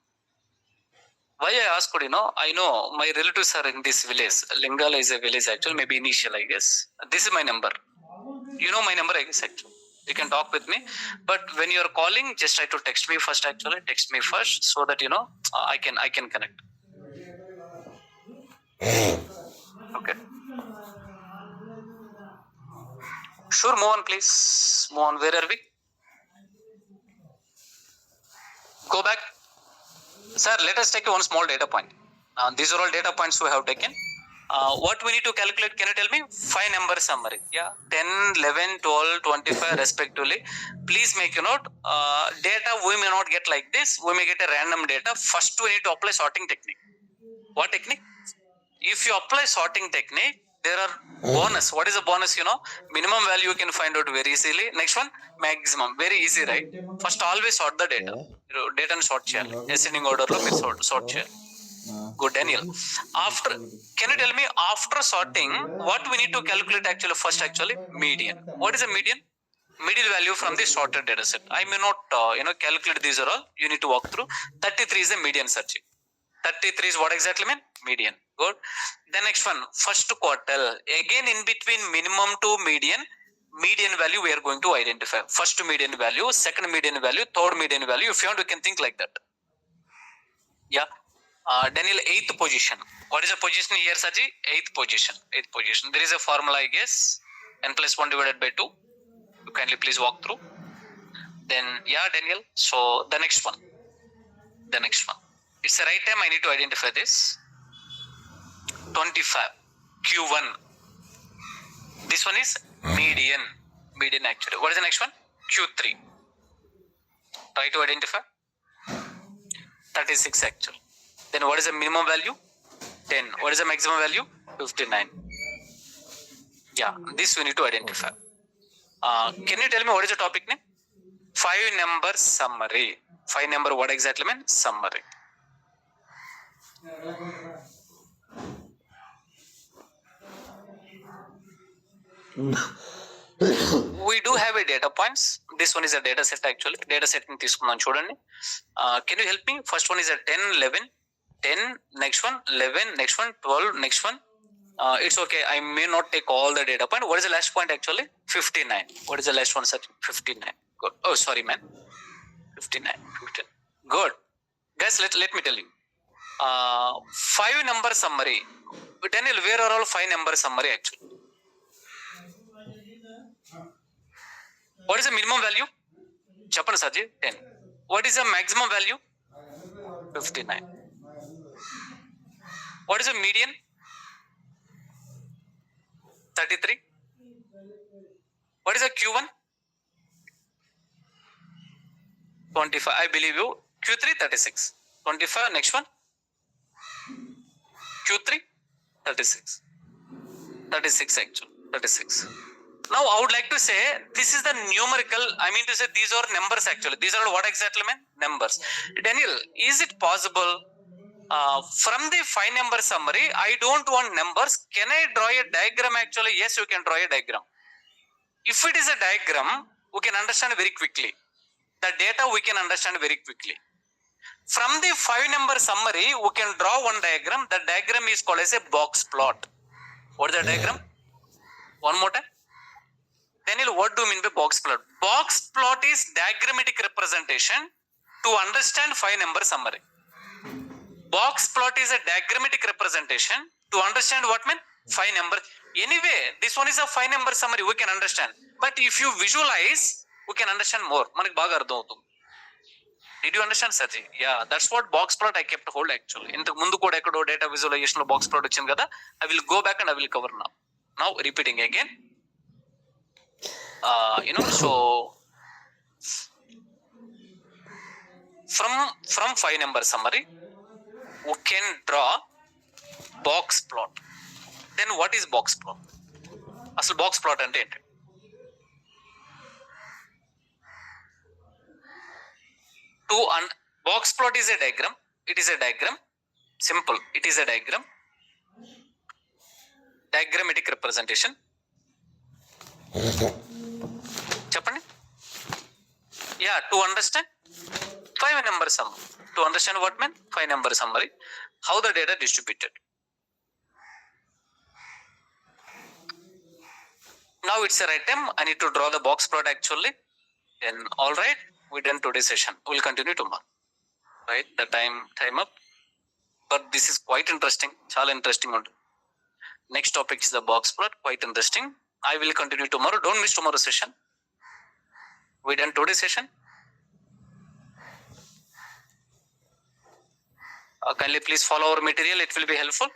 Why I asked, I know my relatives are in this village. Lingala is a village actually, maybe initial, I guess. This is my number. You know my number, I guess, actually. You can talk with me. But when you are calling, just try to text me first, actually. Text me first so that, I can connect. Okay. Sure, move on, please. Move on. Where are we? Go back. Sir, let us take one small data point. These are all data points we have taken. What we need to calculate, can you tell me? 5 number summary. Yeah, 10, 11, 12, 25 respectively. Please make a note. Data we may not get like this. We may get a random data. First we need to apply sorting technique. What technique? If you apply sorting technique, there are bonus. What is a bonus? Minimum value you can find out very easily. Next one, maximum. Very easy, right? First always sort the data. Data and sort cheyali. Ascending order lo meer sort cheyali. Good, Daniel. Can you tell me after sorting, what we need to calculate first median. What is a median? Median value from the sorted data set. I may not, calculate these are all. You need to walk through. 33 is a median searching. 33 is what exactly mean? Median. Good. The next one, first quartile. Again, in between minimum to median value we are going to identify. First median value, second median value, third median value. If you want, you can think like that. Yeah. Daniel, 8th position. What is the position here, Saji? 8th position. 8th position. There is a formula, I guess. N plus 1 divided by 2. You kindly please walk through. Then, yeah, Daniel. So, the next one. It's the right time I need to identify this. 25. Q1. This one is median. Median actually. What is the next one? Q3. Try to identify. 36 actually. Then what is the minimum value? 10. What is the maximum value? 59. Yeah, this we need to identify. Can you tell me what is the topic name? 5 number summary. 5 number what exactly mean? Summary. We do have a data points. This one is a data set actually. Data set in తీసుకుందాం చూడండి. Can you help me? First one is a 10, 11. 10, next one, 11, next one, 12, next one. It's okay. I may not take all the data point. What is the last point actually? 59. What is the last one, sir? 59. Good. Oh, sorry, man. 59. Good. Guys, let me tell you. 5 number summary. Daniel, where are all 5 number summary actually? What is the minimum value? Chappan Saji, 10. What is the maximum value? 59. What is the median? 33. What is the Q1? 25. I believe you. Q3, 36. 25. Next one. Q3, 36. 36 actually. 36. Now I would like to say this is the numerical. I mean to say these are numbers actually. These are what exactly mean? Numbers. Daniel, is it possible from the 5 number summary, I don't want numbers. Can I draw a diagram actually? Yes, you can draw a diagram. If it is a diagram, we can understand very quickly. The data we can understand very quickly. From the 5 number summary, we can draw one diagram. The diagram is called as a box plot. What is the diagram? One more time. Daniel, what do you mean by box plot? Box plot is diagrammatic representation to understand 5 number summary. Box plot is a diagrammatic representation to understand what mean 5 number. Anyway, this one is a 5 number summary, we can understand. But if you visualize, we can understand more. Manak baga ardham avutundi. Did you understand, Saji? Yeah, that's what box plot I kept hold actually. Intaku mundu kuda ekkado data visualization lo box plot vachindi kada. I will go back and I will cover now. Now repeating again. So From 5-number summary, we can draw box plot. Then what is box plot? అసలు box plot అంటే ఏంటి? Box plot is a diagram. It is a diagram. Simple. It is a diagram. Diagrammatic representation. చెప్పండి. Yeah, to understand 5-number summary. To understand what meant 5-number summary, how the data distributed. Now it's a right time. I need to draw the box plot actually. Then all right, we done today's session. We'll continue tomorrow. Right, the time up. But this is quite interesting. Chala interesting. Next topic is the box plot. Quite interesting. I will continue tomorrow. Don't miss tomorrow's session. We done today's session. Kindly please follow our material. It will be helpful.